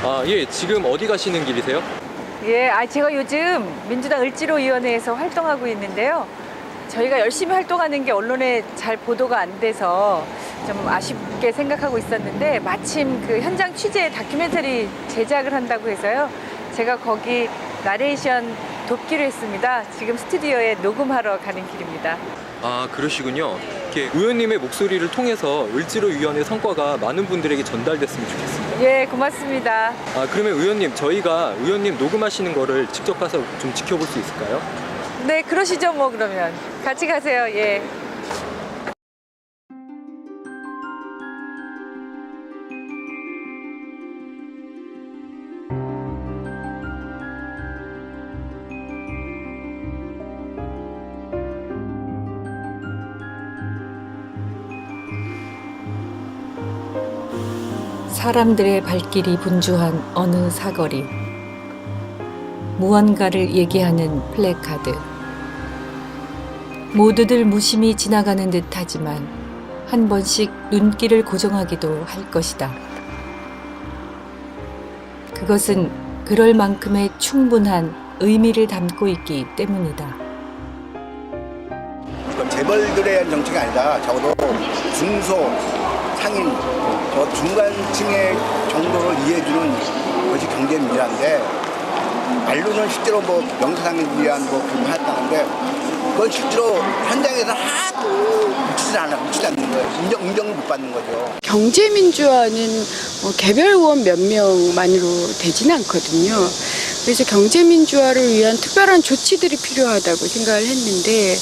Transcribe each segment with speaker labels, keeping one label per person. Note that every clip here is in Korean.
Speaker 1: 아, 예, 지금 어디 가시는 길이세요?
Speaker 2: 예, 제가 요즘 민주당 을지로위원회에서 활동하고 있는데요. 저희가 열심히 활동하는 게 언론에 잘 보도가 안 돼서 좀 아쉽게 생각하고 있었는데 마침 그 현장 취재 다큐멘터리 제작을 한다고 해서요. 제가 거기 나레이션 돕기로 했습니다. 지금 스튜디오에 녹음하러 가는 길입니다.
Speaker 1: 아, 그러시군요. 이렇게 의원님의 목소리를 통해서 을지로위원회 성과가 많은 분들에게 전달됐으면 좋겠습니다.
Speaker 2: 예, 고맙습니다.
Speaker 1: 아, 그러면 의원님, 저희가 의원님 녹음하시는 거를 직접 가서 좀 지켜볼 수 있을까요?
Speaker 2: 네, 그러시죠 뭐 그러면. 같이 가세요. 예.
Speaker 3: 사람들의 발길이 분주한 어느 사거리. 무언가를 얘기하는 플래카드. 모두들 무심히 지나가는 듯하지만 한 번씩 눈길을 고정하기도 할 것이다. 그것은 그럴 만큼의 충분한 의미를 담고 있기 때문이다.
Speaker 4: 재벌들에 대한 정책이 아니라 적어도 중소, 상인, 저 중간층의 정도를 이해해주는 것이 경제민주화인데 말로는 실제로 뭐 명사상을 위한 뭐 그런 거 하다는데 그건 실제로 현장에서 하도 미치지 않는 거예요. 인정을 못 받는 거죠.
Speaker 5: 경제민주화는 개별 의원 몇 명만으로 되지는 않거든요. 그래서 경제민주화를 위한 특별한 조치들이 필요하다고 생각을 했는데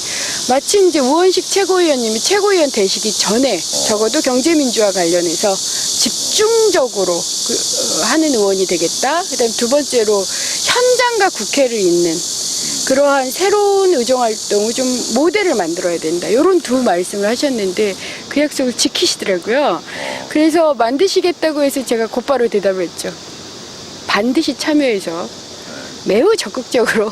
Speaker 5: 마치 이제 우원식 최고위원님이 최고위원 되시기 전에 적어도 경제민주화 관련해서 집중적으로 하는 의원이 되겠다. 그다음에 두 번째로 현장과 국회를 잇는 그러한 새로운 의정활동을 좀 모델을 만들어야 된다. 이런 두 말씀을 하셨는데 그 약속을 지키시더라고요. 그래서 만드시겠다고 해서 제가 곧바로 대답했죠. 반드시 참여해서 매우 적극적으로.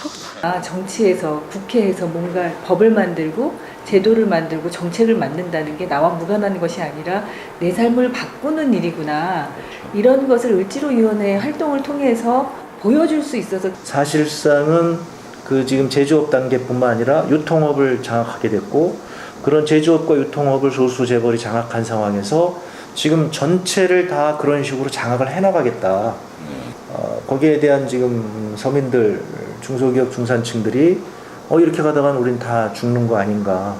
Speaker 2: 정치에서 국회에서 뭔가 법을 만들고 제도를 만들고 정책을 만든다는 게 나와 무관한 것이 아니라 내 삶을 바꾸는 일이구나. 이런 것을 을지로위원회 활동을 통해서 보여줄 수 있어서
Speaker 6: 사실상은 그 지금 제조업 단계뿐만 아니라 유통업을 장악하게 됐고 그런 제조업과 유통업을 소수 재벌이 장악한 상황에서 지금 전체를 다 그런 식으로 장악을 해나가겠다. 거기에 대한 지금 서민들, 중소기업, 중산층들이 이렇게 가다간 우린 다 죽는 거 아닌가.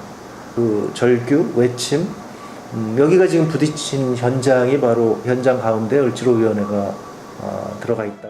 Speaker 6: 그 절규, 외침, 여기가 지금 부딪힌 현장이 바로 현장 가운데 을지로위원회가 들어가 있다.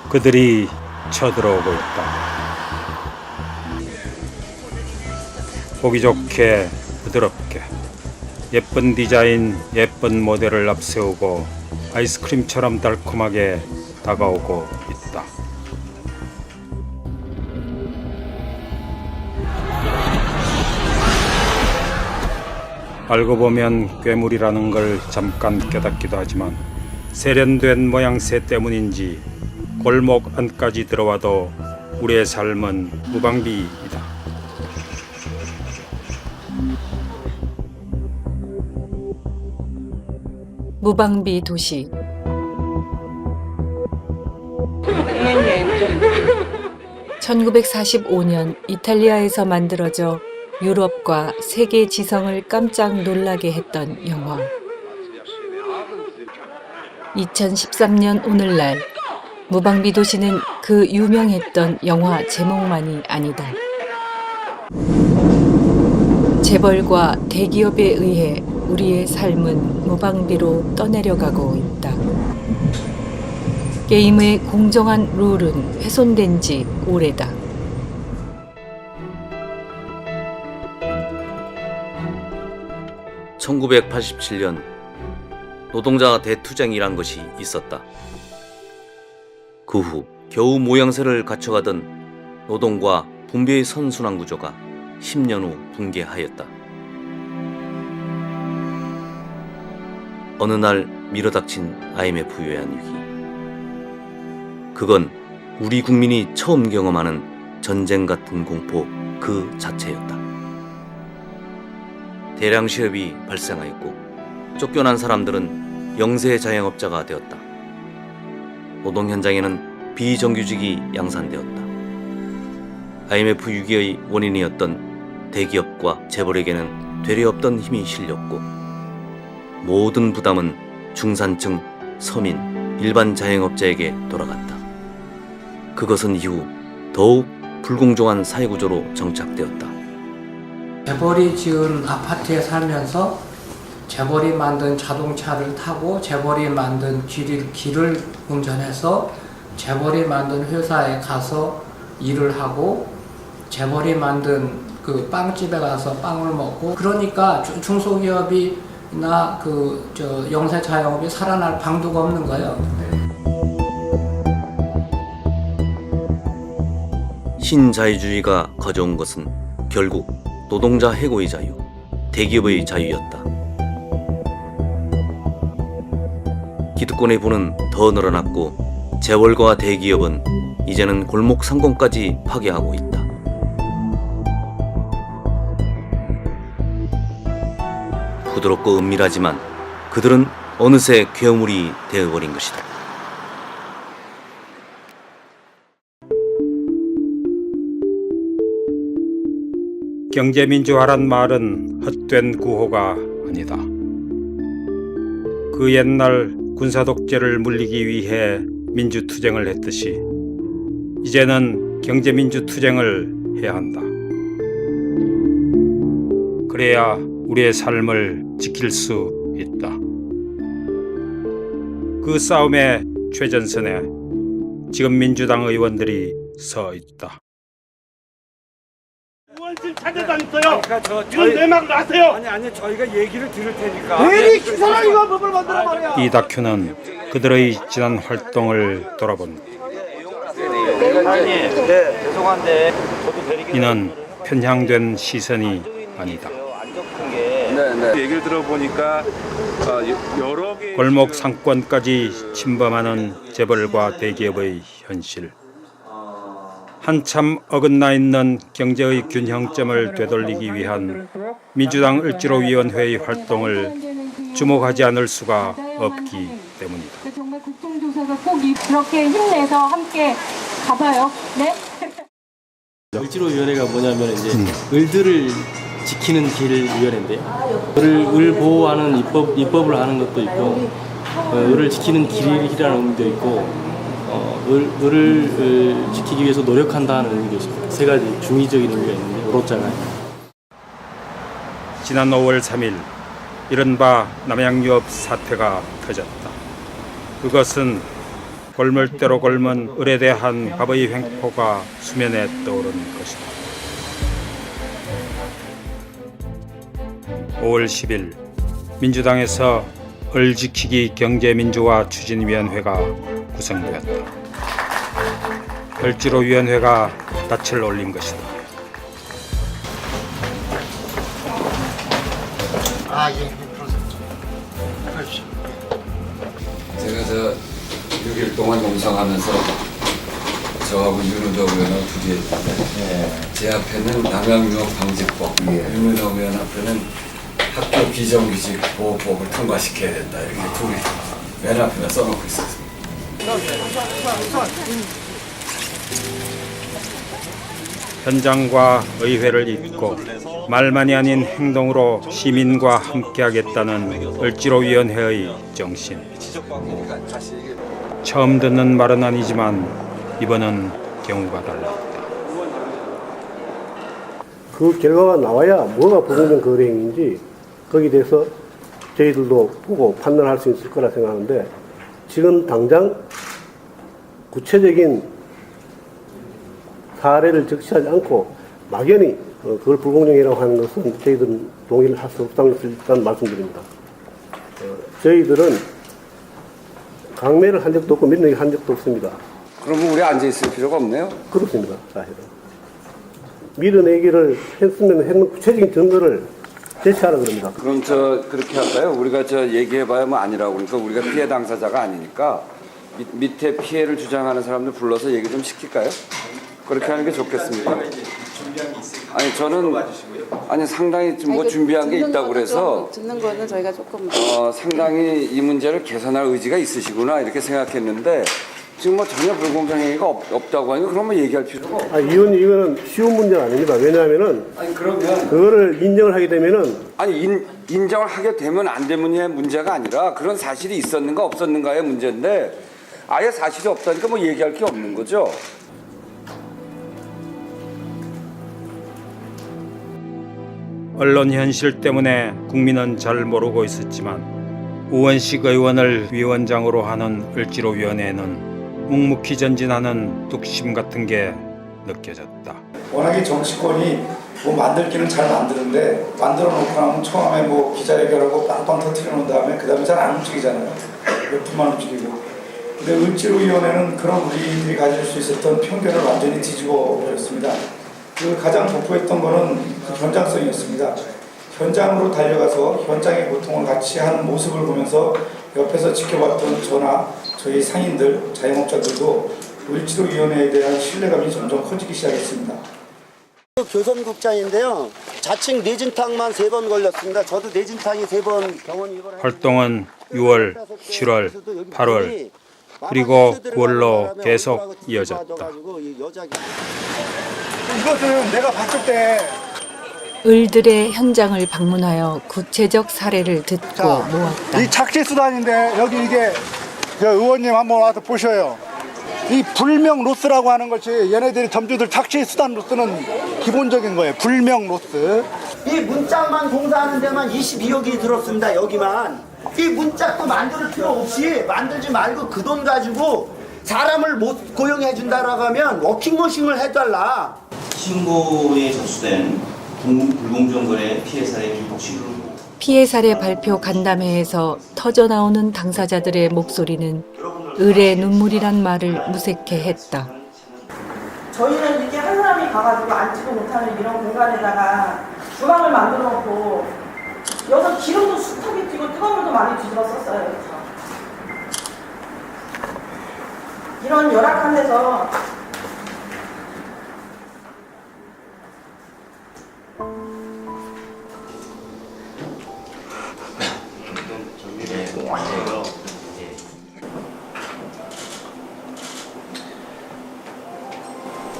Speaker 7: 그들이 쳐들어오고 있다. 보기 좋게 부드럽게 예쁜 디자인, 예쁜 모델을 앞세우고 아이스크림처럼 달콤하게 다가오고 있다. 알고 보면 괴물이라는 걸 잠깐 깨닫기도 하지만 세련된 모양새 때문인지 골목 안까지 들어와도 우리의 삶은 무방비이다.
Speaker 3: 무방비 도시. (1945년) 이탈리아에서 만들어져 유럽과 세계 지성을 깜짝 놀라게 했던 영화. 2013년 오늘날 무방비 도시는 그 유명했던 영화 제목만이 아니다. 재벌과 대기업에 의해 우리의 삶은 무방비로 떠내려가고 있다. 게임의 공정한 룰은 훼손된 지 오래다.
Speaker 8: 1987년 노동자 대투쟁이란 것이 있었다. 그 후 겨우 모양새를 갖춰가던 노동과 분배의 선순환 구조가 10년 후 붕괴하였다. 어느 날 밀어닥친 IMF 외환위기. 그건 우리 국민이 처음 경험하는 전쟁 같은 공포 그 자체였다. 대량 실업이 발생하였고 쫓겨난 사람들은 영세 자영업자가 되었다. 노동 현장에는 비정규직이 양산되었다. IMF 위기의 원인이었던 대기업과 재벌에게는 되레없던 힘이 실렸고 모든 부담은 중산층, 서민, 일반 자영업자에게 돌아갔다. 그것은 이후 더욱 불공정한 사회구조로 정착되었다.
Speaker 9: 재벌이 지은 아파트에 살면서 재벌이 만든 자동차를 타고 재벌이 만든 길을 운전해서 재벌이 만든 회사에 가서 일을 하고 재벌이 만든 그 빵집에 가서 빵을 먹고 그러니까 중소기업이나 영세 자영업이 살아날 방도가 없는 거예요.
Speaker 8: 신자유주의가 가져온 것은 결국 노동자 해고의 자유, 대기업의 자유였다. 기득권의 부는 더 늘어났고 재벌과 대기업은 이제는 골목 상권까지 파괴하고 있다. 부드럽고 은밀하지만 그들은 어느새 괴물이 되어버린 것이다.
Speaker 7: 경제민주화란 말은 헛된 구호가 아니다. 그 옛날 군사독재를 물리기 위해 민주투쟁을 했듯이 이제는 경제민주투쟁을 해야 한다. 그래야 우리의 삶을 지킬 수 있다. 그 싸움의 최전선에 지금 민주당 의원들이 서 있다.
Speaker 10: 의원실 찾아다녔어요. 이건 내막 나세요.
Speaker 11: 아니 저희가 얘기를 들을 테니까.
Speaker 10: 괜히 기사를 이거 법을 만들어 말이야.
Speaker 7: 이 다큐는 그들의 지난 활동을 돌아본다.
Speaker 11: 죄송한데
Speaker 7: 이는 편향된 시선이 아니다.
Speaker 11: 얘기를 들어보니까 여러 개
Speaker 7: 골목 상권까지 침범하는 재벌과 대기업의 현실. 한참 어긋나 있는 경제의 균형점을 되돌리기 위한 민주당 을지로위원회의 활동을 주목하지 않을 수가 없기 때문이다.
Speaker 12: 정말 국정조사가 꼭 이렇게 힘내서 함께 가봐요. 네?
Speaker 13: 을지로위원회가 뭐냐면 이제 을들을 지키는 길 위원회인데요. 을을 보호하는 입법을 하는 것도 있고, 을을 지키는 길이라는 의미도 있고, 을을 지키기 위해서 노력한다는 의미도 있습니다. 세 가지 중의적인 의미가 있는데 을자가
Speaker 7: 지난 5월 3일 이른바 남양유업 사태가 터졌다. 그것은 골물대로 골문 을에 대한 법의 횡포가 수면에 떠오른 것이다. 5월 10일 민주당에서 을 지키기 경제민주화 추진위원회가 구성되었다. 을지로위원회가 닻을 올린 것이다.
Speaker 14: 제가 6일 동안 농성하면서 저하고 윤호덕 의원하고 부딪혔는데 제 앞에는 남양유업방지법, 윤호덕 의원 앞에는 학교 비정규직 보호법을 통과시켜야 된다. 이렇게 둘이 맨 앞에다 써놓고 있었습니다.
Speaker 7: 현장과 의회를 잇고 말만이 아닌 행동으로 시민과 함께하겠다는 을지로위원회의 정신. 처음 듣는 말은 아니지만 이번은 경우가 달랐다.
Speaker 15: 그 결과가 나와야 뭐가 불공정 거래행위인지 거기에 대해서 저희들도 보고 판단할 수 있을 거라 생각하는데 지금 당장 구체적인 사례를 적시하지 않고 막연히 그걸 불공정이라고 하는 것은 저희들은 동의를 할 수 없다는 것을 일단 말씀드립니다. 저희들은 강매를 한 적도 없고 밀어내기 한 적도 없습니다.
Speaker 14: 그러면 우리 앉아 있을 필요가 없네요.
Speaker 15: 그렇습니다. 사실은. 밀어내기를 했는 구체적인 증거를 제시하라 그럽니다.
Speaker 14: 그럼 그렇게 할까요? 우리가 얘기해봐야 뭐 아니라고 그러니까 우리가 피해 당사자가 아니니까 밑에 피해를 주장하는 사람들 불러서 얘기 좀 시킬까요? 그렇게 하는 게 좋겠습니다. 아니 저는 상당히 뭐 준비한 게 있다고 그래서
Speaker 5: 듣는 거는 저희가 조금
Speaker 14: 상당히 이 문제를 개선할 의지가 있으시구나 이렇게 생각했는데 지금 뭐 전혀 불공정 행위가 없다고 하니까 그러면 얘기할 필요가 없어요.
Speaker 15: 의원님 이거는 쉬운 문제가 아닙니다. 왜냐하면은
Speaker 14: 그러면
Speaker 15: 그거를 인정을 하게 되면은
Speaker 14: 인정을 하게 되면 안 되면의 문제가 아니라 그런 사실이 있었는가 없었는가의 문제인데 아예 사실이 없다니까 뭐 얘기할 게 없는 거죠.
Speaker 7: 언론 현실 때문에 국민은 잘 모르고 있었지만 우원식 의원을 위원장으로 하는 을지로위원회에는 묵묵히 전진하는 뚝심 같은 게 느껴졌다.
Speaker 16: 워낙에 정치권이 뭐 만들기는 잘 만드는데 만들어 놓고 나면 처음에 뭐 기자회견하고 빵빵 터트려 놓은 다음에 그 다음에 잘 안 움직이잖아요. 몇 분만 움직이고. 근데 을지로위원회는 그런 우리들이 가질 수 있었던 편견을 완전히 뒤집어 버렸습니다. 그 가장 돋보였던 거는 그 현장성이었습니다. 현장으로 달려가서 현장의 고통을 같이 하는 모습을 보면서 옆에서 지켜봤던 저나 저희 상인들, 자영업자들도 을지로위원회에 대한 신뢰감이 점점 커지기 시작했습니다.
Speaker 17: 교선국장인데요. 자칭 뇌진탕만 3번 걸렸습니다. 저도 뇌진탕이 3번 병원 입원을
Speaker 7: 활동은 6월, 7월, 8월 그리고 9월로 계속 이어졌다.
Speaker 16: 이것은 내가 봤을 때
Speaker 3: 을들의 현장을 방문하여 구체적 사례를 듣고 모았다.
Speaker 16: 이 착시 수단인데 여기 이게 의원님 한번 와서 보셔요. 이 불명 로스라고 하는 것이 얘네들이 점주들 착시 수단 로스는 기본적인 거예요. 불명 로스.
Speaker 17: 이 문짝만 공사하는 데만 22억이 들었습니다. 여기만. 이 문짝도 만들 필요 없이 만들지 말고 그 돈 가지고 사람을 못 고용해 준다라고 하면 워킹머신을 해달라.
Speaker 18: 신고에 접수된 불공정 거래 피해 사례 기록 시를
Speaker 3: 피해 사례 발표 간담회에서 터져나오는 당사자들의 목소리는 을의 눈물이란 말을 무색해 했다.
Speaker 19: 저희는 이렇게 한 사람이 가가지고 앉지도 못하는 이런 공간에다가 주방을 만들어 놓고 여기서 기름도 숱하게 튀고 뜨거운 물도 많이 뒤집어 썼어요. 여기서. 이런 열악한 데서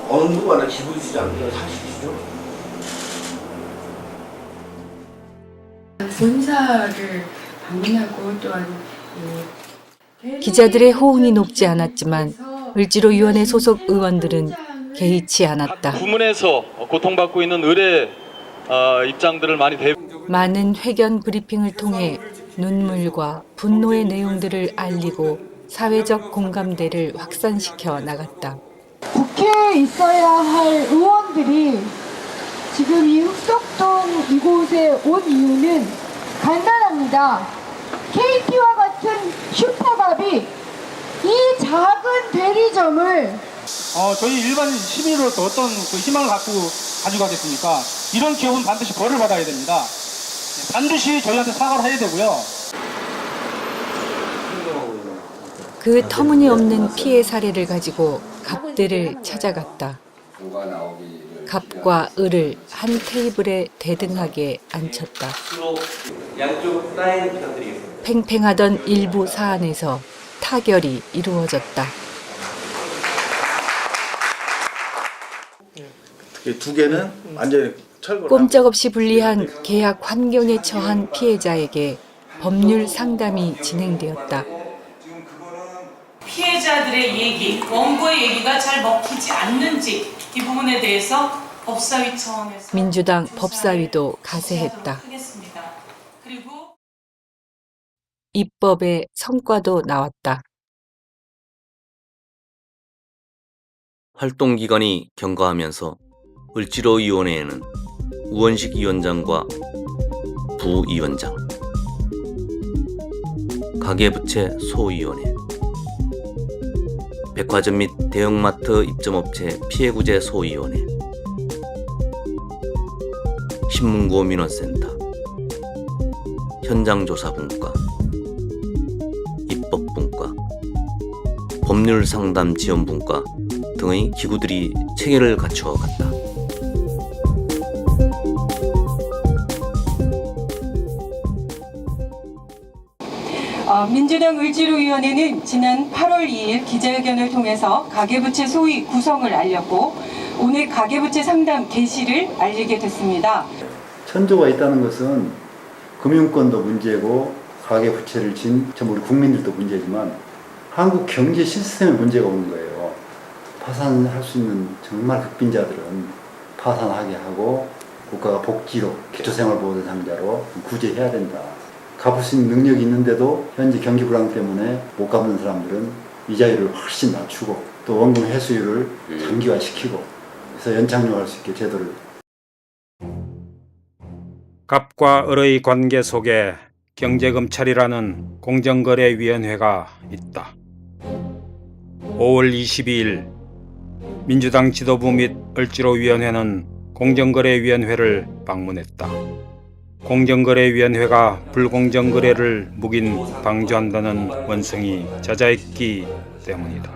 Speaker 17: 어느 누구나 기분 주지 않는 건 사실이죠.
Speaker 5: 본사를 방문하고 또한
Speaker 3: 기자들의 호응이 높지 않았지만 을지로위원회 소속 의원들은 개의치 않았다.
Speaker 20: 부문에서 고통받고 있는 을의 입장들을 많이
Speaker 3: 많은 회견 브리핑을 통해 눈물과 분노의 내용들을 알리고 사회적 공감대를 확산시켜 나갔다.
Speaker 12: 국회에 있어야 할 의원들이 지금 이 흑석동 이곳에 온 이유는 간단합니다. KT와 같은 슈퍼갑이 이 작은 대리점을
Speaker 10: 저희 일반 시민으로서 어떤 그 희망을 갖고 가져가겠습니까? 이런 기업은 반드시 벌을 받아야 됩니다. 반드시 저희한테 사과를 해야 되고요.
Speaker 3: 그 터무니없는 피해 사례를 가지고 갑들을 찾아갔다. 갑과 을을 한 테이블에 대등하게 앉혔다.
Speaker 18: 양쪽 사인 부탁드리겠습니다.
Speaker 3: 팽팽하던 일부 사안에서 타결이 이루어졌다.
Speaker 21: 두 개는 완전히 철거를
Speaker 3: 꼼짝없이 불리한 계약 환경에 처한 피해자에게 법률 상담이 진행되었다.
Speaker 22: 피해자들의 얘기, 원고의 얘기가 잘 먹히지 않는지 이 부분에 대해서 법사위 차원에서
Speaker 3: 민주당 법사위도 가세했다.
Speaker 22: 그리고
Speaker 3: 입법의 성과도 나왔다.
Speaker 8: 활동 기간이 경과하면서 을지로위원회에는 우원식 위원장과 부위원장, 가계부채 소위원회, 백화점 및 대형마트 입점업체 피해구제 소위원회, 신문고 민원센터, 현장조사분과, 입법분과, 법률상담지원분과 등의 기구들이 체계를 갖추어 갔다.
Speaker 12: 민주당 을지로위원회는 지난 8월 2일 기자회견을 통해서 가계부채 소위 구성을 알렸고 오늘 가계부채 상담 개시를 알리게 됐습니다.
Speaker 1: 천조가 있다는 것은 금융권도 문제고 가계부채를 진 전부 우리 국민들도 문제지만 한국 경제 시스템에 문제가 오는 거예요. 파산할 수 있는 정말 극빈자들은 파산하게 하고 국가가 복지로 기초생활보호 대상자로 구제해야 된다. 갚을 수 있는 능력이 있는데도 현재 경기 불황 때문에 못 갚는 사람들은 이자율을 훨씬 낮추고 또 원금 회수율을 장기화시키고 그래서 연착륙할 수 있게 제도를.
Speaker 7: 갑과 을의 관계 속에 경제검찰이라는 공정거래위원회가 있다. 5월 22일 민주당 지도부 및 을지로위원회는 공정거래위원회를 방문했다. 공정거래위원회가 불공정거래를 묵인 방조한다는 원성이 잦아있기 때문이다.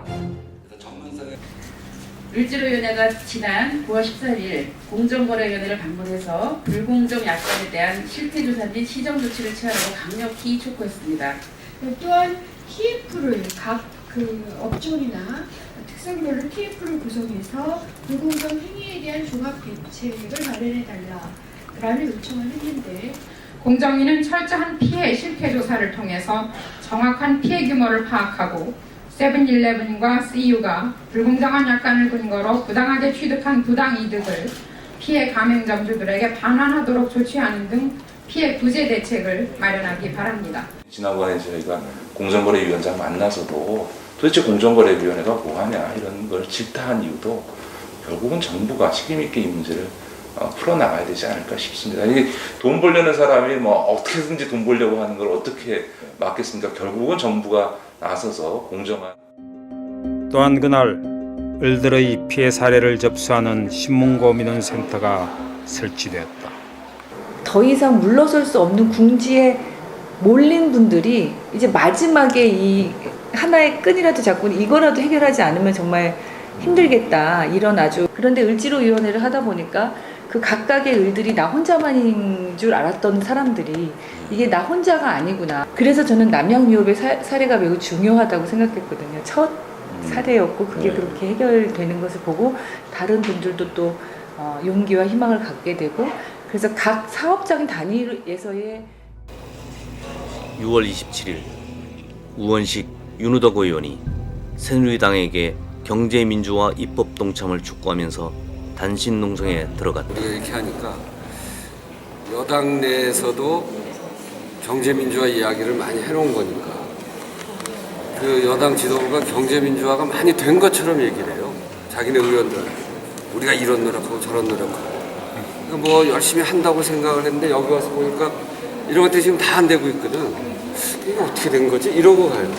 Speaker 4: 을지로위원회가 지난 9월 14일 공정거래위원회를 방문해서 불공정 약관에 대한 실태조사 및 시정조치를 취하라고 강력히 촉구했습니다.
Speaker 23: 또한 TF를 각 업종이나 특성별로 TF를 구성해서 불공정 행위에 대한 종합 대책을 마련해달라라는 요청을 했는데
Speaker 24: 공정위는 철저한 피해 실태조사를 통해서 정확한 피해 규모를 파악하고 세븐일레븐과 CU가 불공정한 약관을 근거로 부당하게 취득한 부당 이득을 피해 가맹점주들에게 반환하도록 조치하는 등 피해 구제 대책을 마련하기 바랍니다.
Speaker 25: 지난번에 저희가 공정거래위원장 만나서도 도대체 공정거래위원회가 뭐하냐 이런 걸 질타한 이유도 결국은 정부가 책임있게 이 문제를 풀어나가야 되지 않을까 싶습니다. 돈 벌려는 사람이 뭐 어떻게든지 돈 벌려고 하는 걸 어떻게 막겠습니까? 결국은 정부가 나서서 공정한.
Speaker 7: 또한 그날 을들의 피해 사례를 접수하는 신문고 민원센터가 설치되었다.
Speaker 2: 더 이상 물러설 수 없는 궁지에 몰린 분들이 이제 마지막에 이 하나의 끈이라도 잡고 이거라도 해결하지 않으면 정말 힘들겠다 이런 아주. 그런데 을지로위원회를 하다 보니까 그 각각의 을들이 나 혼자만인 줄 알았던 사람들이 이게 나 혼자가 아니구나. 그래서 저는 남양유업의 사례가 매우 중요하다고 생각했거든요. 첫 사례였고 그게 그렇게 해결되는 것을 보고 다른 분들도 또 용기와 희망을 갖게 되고 그래서 각 사업장 단위에서의
Speaker 8: 6월 27일 우원식 윤우덕 의원이 새누리당에게 경제민주화 입법 동참을 촉구하면서 단신 농성에 들어갔다.
Speaker 14: 우리가 이렇게 하니까 여당 내에서도 경제민주화 이야기를 많이 해놓은 거니까 그 여당 지도부가 경제민주화가 많이 된 것처럼 얘기를 해요. 자기네 의원들 우리가 이런 노력하고 저런 노력하고 뭐 열심히 한다고 생각을 했는데 여기 와서 보니까 이런 것들이 지금 다 안 되고 있거든. 이게 어떻게 된 거지? 이러고 가요.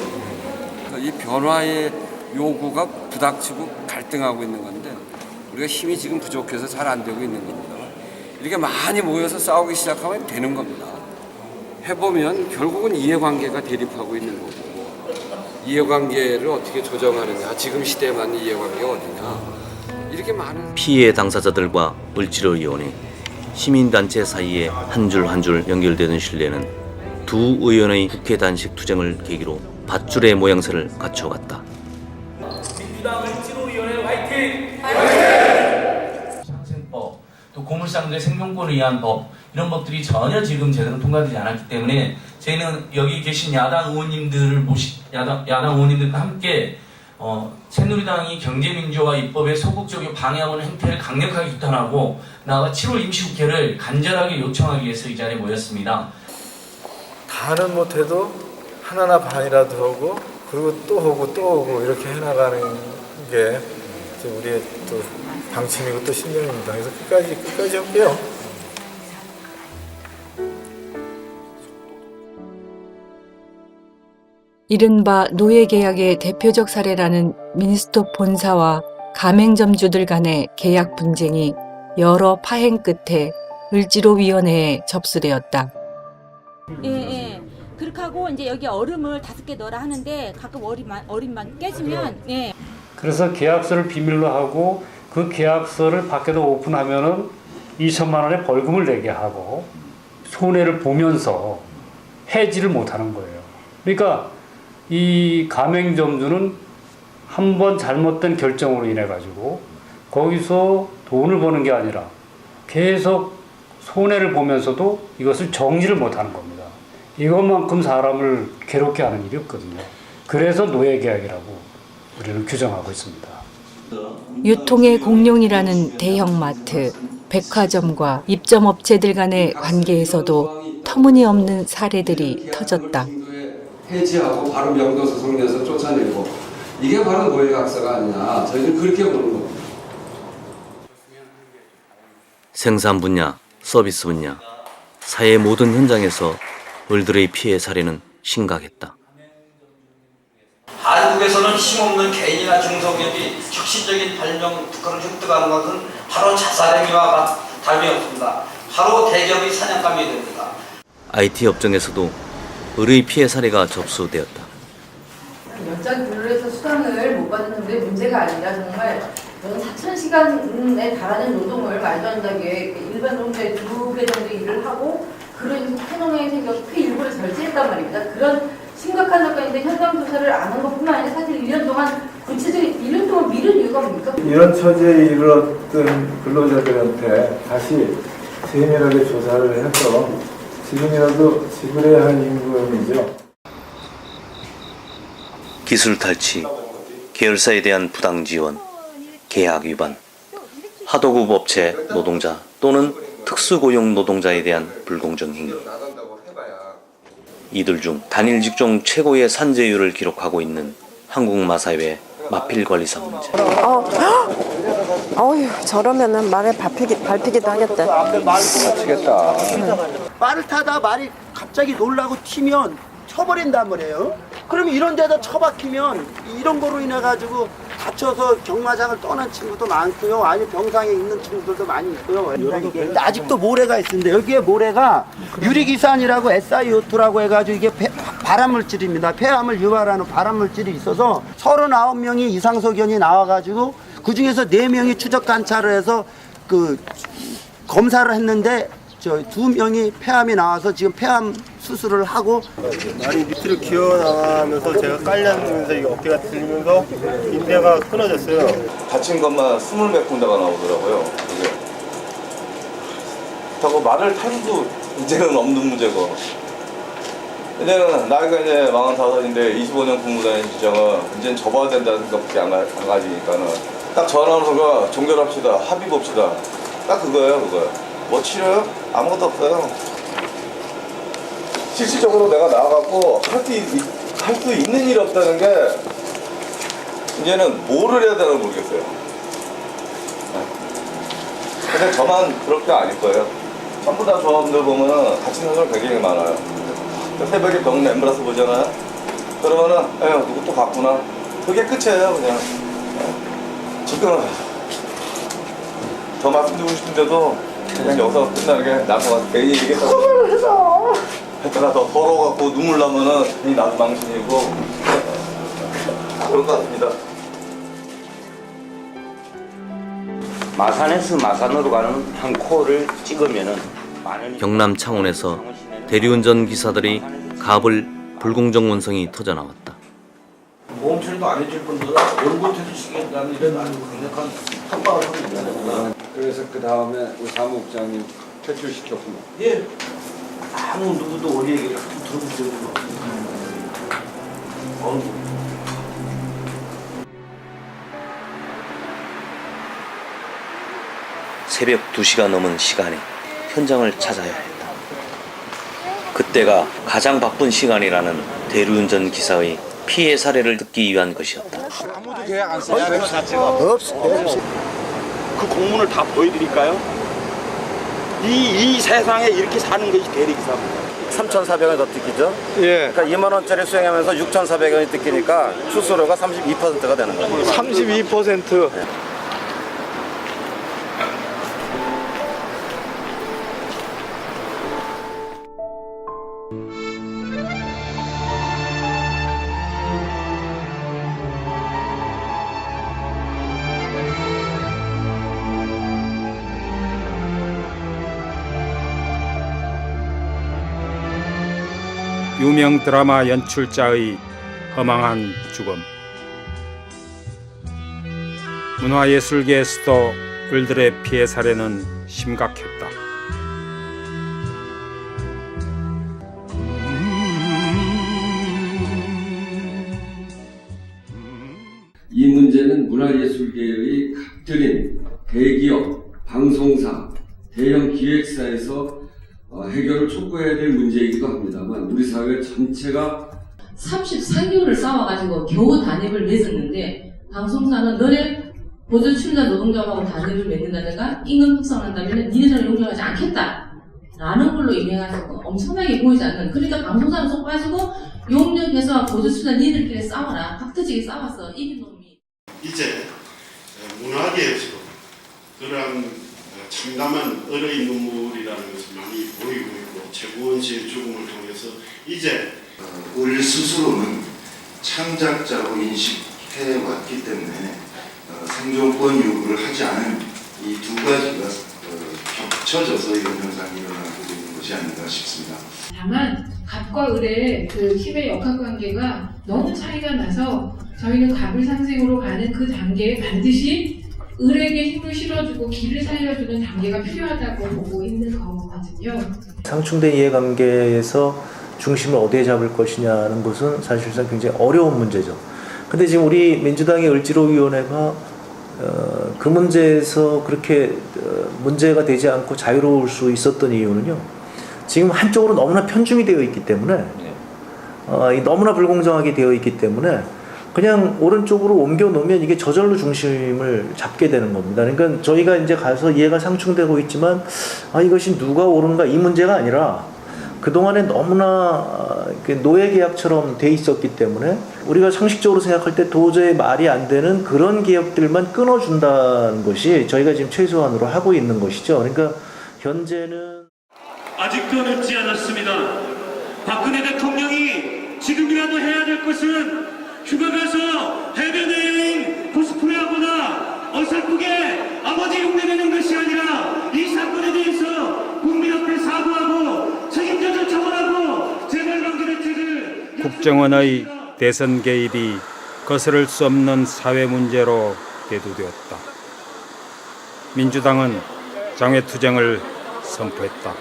Speaker 14: 이 변화의 요구가 부닥치고 갈등하고 있는 건데 우리가 힘이 지금 부족해서 잘 안 되고 있는 겁니다. 이렇게 많이 모여서 싸우기 시작하면 되는 겁니다. 해보면 결국은 이해관계가 대립하고 있는 거고 이해관계를 어떻게 조정하느냐, 지금 시대에 맞는 이해관계가 어디냐, 이렇게 많은
Speaker 8: 피해 당사자들과 을지로위원회, 시민단체 사이에 한 줄 한 줄 연결되는 신뢰는 두 의원의 국회 단식 투쟁을 계기로 밧줄의 모양새를 갖춰갔다.
Speaker 26: 민주당 을지로위원회 화이팅! 화이팅! 상생법, 또 고물상들의 생존권을 위한 법 이런 법들이 전혀 지금 제대로 통과되지 않았기 때문에 저희는 여기 계신 야당 의원님들을 야당 의원님들과 함께 새누리당이 경제민주화 입법에 소극적이고 방해하는 행태를 강력하게 규탄하고 나아가 7월 임시국회를 간절하게 요청하기 위해서 이 자리에 모였습니다.
Speaker 21: 다는 못해도 하나나 반이라도 하고 그리고 또 오고 또 오고 이렇게 해나가는 게 우리의 또 방침이고 또 신념입니다. 그래서 끝까지 할게요.
Speaker 3: 이른바 노예계약의 대표적 사례라는 민스톱 본사와 가맹점주들 간의 계약 분쟁이 여러 파행 끝에 을지로위원회에 접수되었다.
Speaker 6: 예. 그렇게 하고 이제 여기 얼음을 5개 넣으라 하는데 가끔 얼음만 깨지면 예.
Speaker 9: 그래서 계약서를 비밀로 하고 그 계약서를 밖에도 오픈하면은 2천만 원의 벌금을 내게 하고 손해를 보면서 해지를 못하는 거예요. 그러니까 이 가맹점주는 한 번 잘못된 결정으로 인해 가지고 거기서 돈을 버는 게 아니라 계속 손해를 보면서도 이것을 정리를 못하는 겁니다. 이것만큼 사람을 괴롭게 하는 일이 없거든요. 그래서 노예계약이라고 우리는 규정하고 있습니다.
Speaker 3: 유통의 공룡이라는 대형마트, 백화점과 입점업체들 간의 관계에서도 터무니없는 사례들이 터졌다.
Speaker 14: 해지하고 바로 명도소송 내서 쫓아내고 이게 바로 노예각서가 아니냐. 저희는 그렇게 보는 겁니다.
Speaker 8: 생산 분야, 서비스 분야, 사회 모든 현장에서 을들의 피해 사례는 심각했다.
Speaker 11: 한국에서는 힘없는 개인이나 중소기업이 혁신적인 발명 특허를 획득하는 것은 바로 자살행위와 다름이 없습니다. 바로 대기업의 사냥감이 됩니다.
Speaker 8: IT 업종에서도 을의 피해 사례가 접수되었다.
Speaker 13: 연장 근로에서 수당을 못 받는 정도의 문제가 아니라 정말 4,000시간에 달하는 노동을 말도 안 되게 일반 노동자의 2배 정도 일을 하고 그런 해농에 생겨서 그 일부를 절제했단 말입니다. 그런 심각한 사건인데 현장 조사를 안 한 것뿐만 아니라 사실 1년 동안 구체적인 1년 동안 미룬 이유가 뭡니까?
Speaker 21: 이런 처지에 이르렀던 근로자들한테 다시 세밀하게 조사를 해서 지금이라도 지불해야 할 임금이죠.
Speaker 8: 기술 탈취, 계열사에 대한 부당 지원, 계약 위반, 하도급 업체 노동자 또는 특수고용 노동자에 대한 불공정 행위. 이들 중 단일 직종 최고의 산재율을 기록하고 있는 한국마사회 마필관리사 문제.
Speaker 15: 어휴, 저러면은 말에 밟히기도 하겠다.
Speaker 17: 미치겠다. 말을 타다 말이 갑자기 놀라고 튀면 쳐버린단 말이에요. 그러면 이런 데다 처박히면 이런 거로 인해 가지고 다쳐서 경마장을 떠난 친구도 많고요. 아니 병상에 있는 친구들도 많이 있고요. 이게 아직도 모래가 있습니다. 여기에 모래가 유리기산이라고 SiO2라고 해가지고 이게 발암물질입니다. 폐암을 유발하는 발암물질이 있어서 39명이 이상소견이 나와가지고 그 중에서 4명이 추적 관찰을 해서 그 검사를 했는데 저 2명이 폐암이 나와서 지금 폐암 수술을 하고
Speaker 16: 말이 밑으로 기어 나가면서 제가 깔려면서 이 어깨가 들리면서 인대가 끊어졌어요.
Speaker 25: 다친 것만 20몇 군데가 나오더라고요. 이게. 그렇다고 말을 타도 이제는 없는 문제고. 이제는 나이가 이제 45인데 25년 근무다닌 지정은 이제는 접어야 된다는 생각밖에 안 가지니까는 딱 전화하면서 종결합시다, 합의 봅시다. 딱 그거예요, 그거예요. 뭐 치료요? 아무것도 없어요. 실질적으로 내가 나와갖고 할 수 있는 일이 없다는 게 이제는 뭐를 해야 되나 모르겠어요. 근데 저만 그럴 게 아닐 거예요. 전부 다 조합원들 보면은 다치는 사람 굉장히 많아요. 새벽에 병 엠브라스 보잖아요. 그러면은 에휴 누구 또 갔구나. 그게 끝이에요 그냥. 지금 더 말씀드리고 싶은데도 그냥 여기서 끝나는 게 나도 가서 괜히 얘기했다고. 그만을 해서. 했다가 더 더러워갖고 눈물 나면은 괜히 나도 망신이고 그런 것 같습니다.
Speaker 27: 마산에서 마산으로 가는 한 코를 찍으면은
Speaker 8: 경남 창원에서 대리운전 기사들이 갑을 불공정 원성이 터져 나왔다.
Speaker 11: 보험 처리도 안 해줄 분들 월급 해주시겠다는 이런 아주 강력한 협박을 하고 있잖아요.
Speaker 14: 그래서 그 다음에 우리 사무국장님 퇴출시켰구나.
Speaker 11: 예. 아무 누구도 우리 얘기를 들어보지 않고.
Speaker 8: 새벽 2시가 넘은 시간에 현장을 찾아야 했다. 그때가 가장 바쁜 시간이라는 대리운전 기사의 피해 사례를 듣기 위한 것이었다.
Speaker 16: 아무도 계약 안 써요. 없어. 그 공문을 다 보여드릴까요? 이 세상에 이렇게 사는 것이 대리기사입니다.
Speaker 5: 3,400원이 더 뜯기죠.
Speaker 21: 예.
Speaker 5: 그러니까 2만 원짜리 수행하면서 6,400원이 뜯기니까 수수료가 32%가 되는 거예요.
Speaker 21: 32%.
Speaker 7: 유명 드라마 연출자의 허망한 죽음. 문화예술계에서도 을들의 피해 사례는 심각했다.
Speaker 14: 이 문제는 문화예술계의 각들인 대기업, 방송사, 대형 기획사에서 해결을 촉구해야 될 문제이기도 합니다만 우리 사회 전체가
Speaker 10: 33개월을 싸워가지고 겨우 단협을 맺었는데 방송사는 너네 보조 출자 노동자하고 단협을 맺는다든가 임금 특성을 한다면 니네들은 용납하지 않겠다 라는 걸로 임해가지고 엄청나게 보이지 않는, 그러니까 방송사는 속 빠지고 용역해서 보조 출자 니들끼리 싸워라, 팍트지게 싸워서 이긴 놈이
Speaker 12: 이제 문화계에서 그러한 참담한 어려운 눈물이라는 것을 많이 보이고 있고 최고원 씨의 죽음을 통해서 이제
Speaker 18: 우리 스스로는 창작자로 인식해왔기 때문에 생존권 요구를 하지 않은 이 두 가지가 겹쳐져서 이런 현상이 일어나고 있는 것이 아닌가 싶습니다.
Speaker 23: 다만 갑과 을의 그 힘의 역학관계가 너무 차이가 나서 저희는 갑을 상생으로 가는 그 단계에 반드시 을에게 힘을 실어주고 길을 살려주는 단계가 필요하다고 보고 있는 거거든요.
Speaker 19: 상충된 이해관계에서 중심을 어디에 잡을 것이냐는 것은 사실상 굉장히 어려운 문제죠. 근데 지금 우리 민주당의 을지로위원회가 그 문제에서 그렇게 문제가 되지 않고 자유로울 수 있었던 이유는요. 지금 한쪽으로 너무나 편중이 되어 있기 때문에 너무나 불공정하게 되어 있기 때문에 그냥 오른쪽으로 옮겨 놓으면 이게 저절로 중심을 잡게 되는 겁니다. 그러니까 저희가 이제 가서 이해가 상충되고 있지만 이것이 누가 옳은가 이 문제가 아니라 그동안에 너무나 노예계약처럼 돼 있었기 때문에 우리가 상식적으로 생각할 때 도저히 말이 안 되는 그런 기업들만 끊어준다는 것이 저희가 지금 최소한으로 하고 있는 것이죠. 그러니까 현재는
Speaker 20: 아직도 늦지 않았습니다. 박근혜 대통령이 지금이라도 해야 될 것은 휴가 가서 해변 여행 코스프레하거나 어설프게 아버지 흉내내는 것이 아니라 이 사건에 대해서 국민 앞에 사과하고 책임져서 처벌하고 재발방지 대책을
Speaker 7: 국정원의 대선 개입이 거스를 수 없는 사회 문제로 대두되었다. 민주당은 장외투쟁을 선포했다.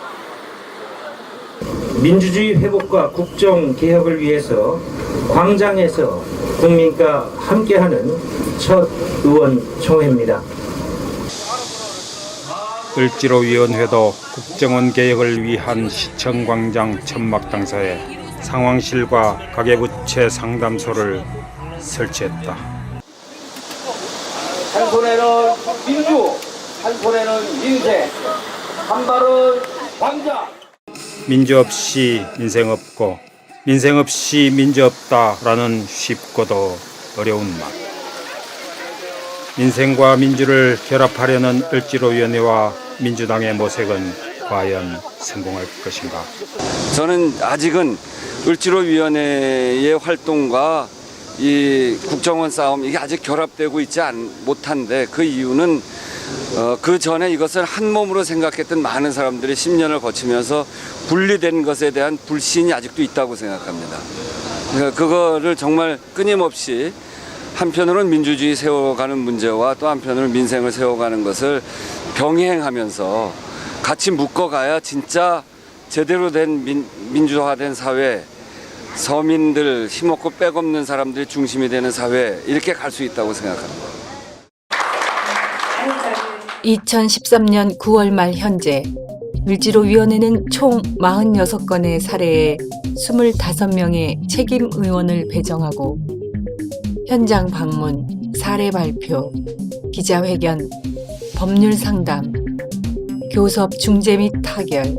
Speaker 22: 민주주의 회복과 국정 개혁을 위해서 광장에서 국민과 함께하는 첫 의원총회입니다.
Speaker 7: 을지로위원회도 국정원 개혁을 위한 시청광장 천막당사에 상황실과 가계부채 상담소를 설치했다.
Speaker 5: 한 손에는 민주, 한 손에는 민생, 한 발은 광장.
Speaker 7: 민주 없이 민생 없고 민생 없이 민주 없다라는 쉽고도 어려운 말. 민생과 민주를 결합하려는 을지로위원회와 민주당의 모색은 과연 성공할 것인가?
Speaker 5: 저는 아직은 을지로위원회의 활동과 이 국정원 싸움 이게 아직 결합되고 있지 못한데 그 이유는 그 전에 이것을 한 몸으로 생각했던 많은 사람들이 10년을 거치면서 분리된 것에 대한 불신이 아직도 있다고 생각합니다. 그러니까 그거를 정말 끊임없이 한편으로는 민주주의 세워가는 문제와 또 한편으로는 민생을 세워가는 것을 병행하면서 같이 묶어가야 진짜 제대로 된 민주화된 사회, 서민들 힘없고 빽없는 사람들이 중심이 되는 사회 이렇게 갈 수 있다고 생각합니다.
Speaker 3: 2013년 9월 말 현재 을지로위원회는 총 46건의 사례에 25명의 책임 의원을 배정하고 현장 방문, 사례 발표, 기자회견, 법률 상담, 교섭 중재 및 타결,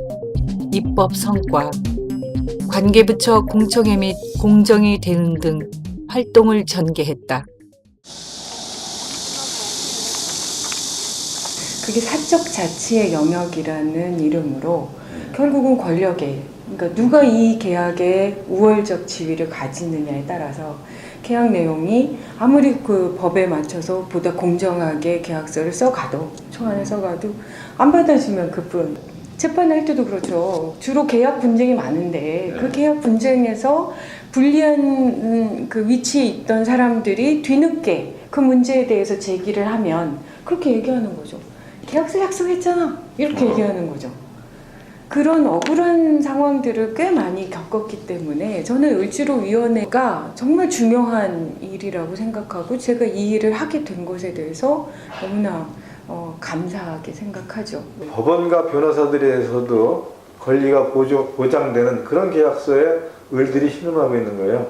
Speaker 3: 입법 성과, 관계부처 공청회 및 공정위 대응 등 활동을 전개했다.
Speaker 1: 그게 사적 자치의 영역이라는 이름으로 결국은 권력에, 그러니까 누가 이 계약의 우월적 지위를 가지느냐에 따라서 계약 내용이 아무리 그 법에 맞춰서 보다 공정하게 계약서를 써가도, 초안을 써가도 안 받아주면 그뿐. 재판할 때도 그렇죠. 주로 계약 분쟁이 많은데 그 계약 분쟁에서 불리한 그 위치에 있던 사람들이 뒤늦게 그 문제에 대해서 제기를 하면 그렇게 얘기하는 거죠. 계약서 약속했잖아. 이렇게 얘기하는 거죠. 그런 억울한 상황들을 꽤 많이 겪었기 때문에 저는 을지로위원회가 정말 중요한 일이라고 생각하고 제가 이 일을 하게 된 것에 대해서 너무나 감사하게 생각하죠.
Speaker 21: 법원과 변호사들에서도 권리가 보장되는 그런 계약서에 을들이 신음하고 있는 거예요.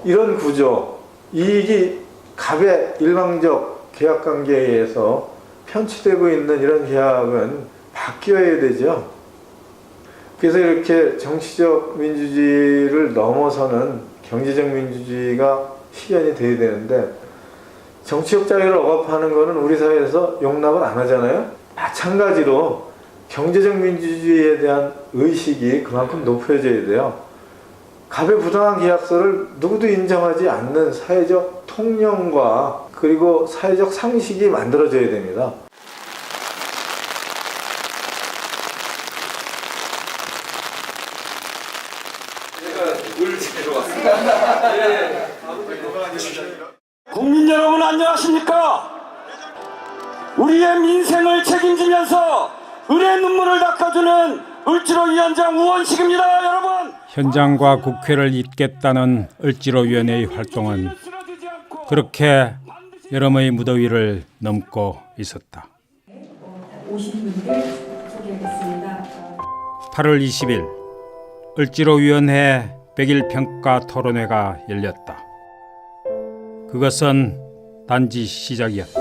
Speaker 21: 이런 구조, 이익이 갑의 일방적 계약관계에 의해서 편취되고 있는 이런 계약은 바뀌어야 되죠. 그래서 이렇게 정치적 민주주의를 넘어서는 경제적 민주주의가 실현이 돼야 되는데 정치적 자유를 억압하는 것은 우리 사회에서 용납을 안 하잖아요. 마찬가지로 경제적 민주주의에 대한 의식이 그만큼 높여져야 돼요. 갑의 부당한 계약서를 누구도 인정하지 않는 사회적 통념과 그리고 사회적 상식이 만들어져야 됩니다.
Speaker 2: 국민 여러분 안녕하십니까? 우리의 민생을 책임지면서 을의 눈물을 닦아주는 을지로위원장 우원식입니다, 여러분.
Speaker 7: 현장과 국회를 잇겠다는 을지로위원회의 활동은 그렇게 여름의 무더위를 넘고 있었다.
Speaker 1: 오신 분들 소개하겠습니다.
Speaker 7: 8월 20일 을지로위원회 100일 평가 토론회가 열렸다. 그것은 단지 시작이었다.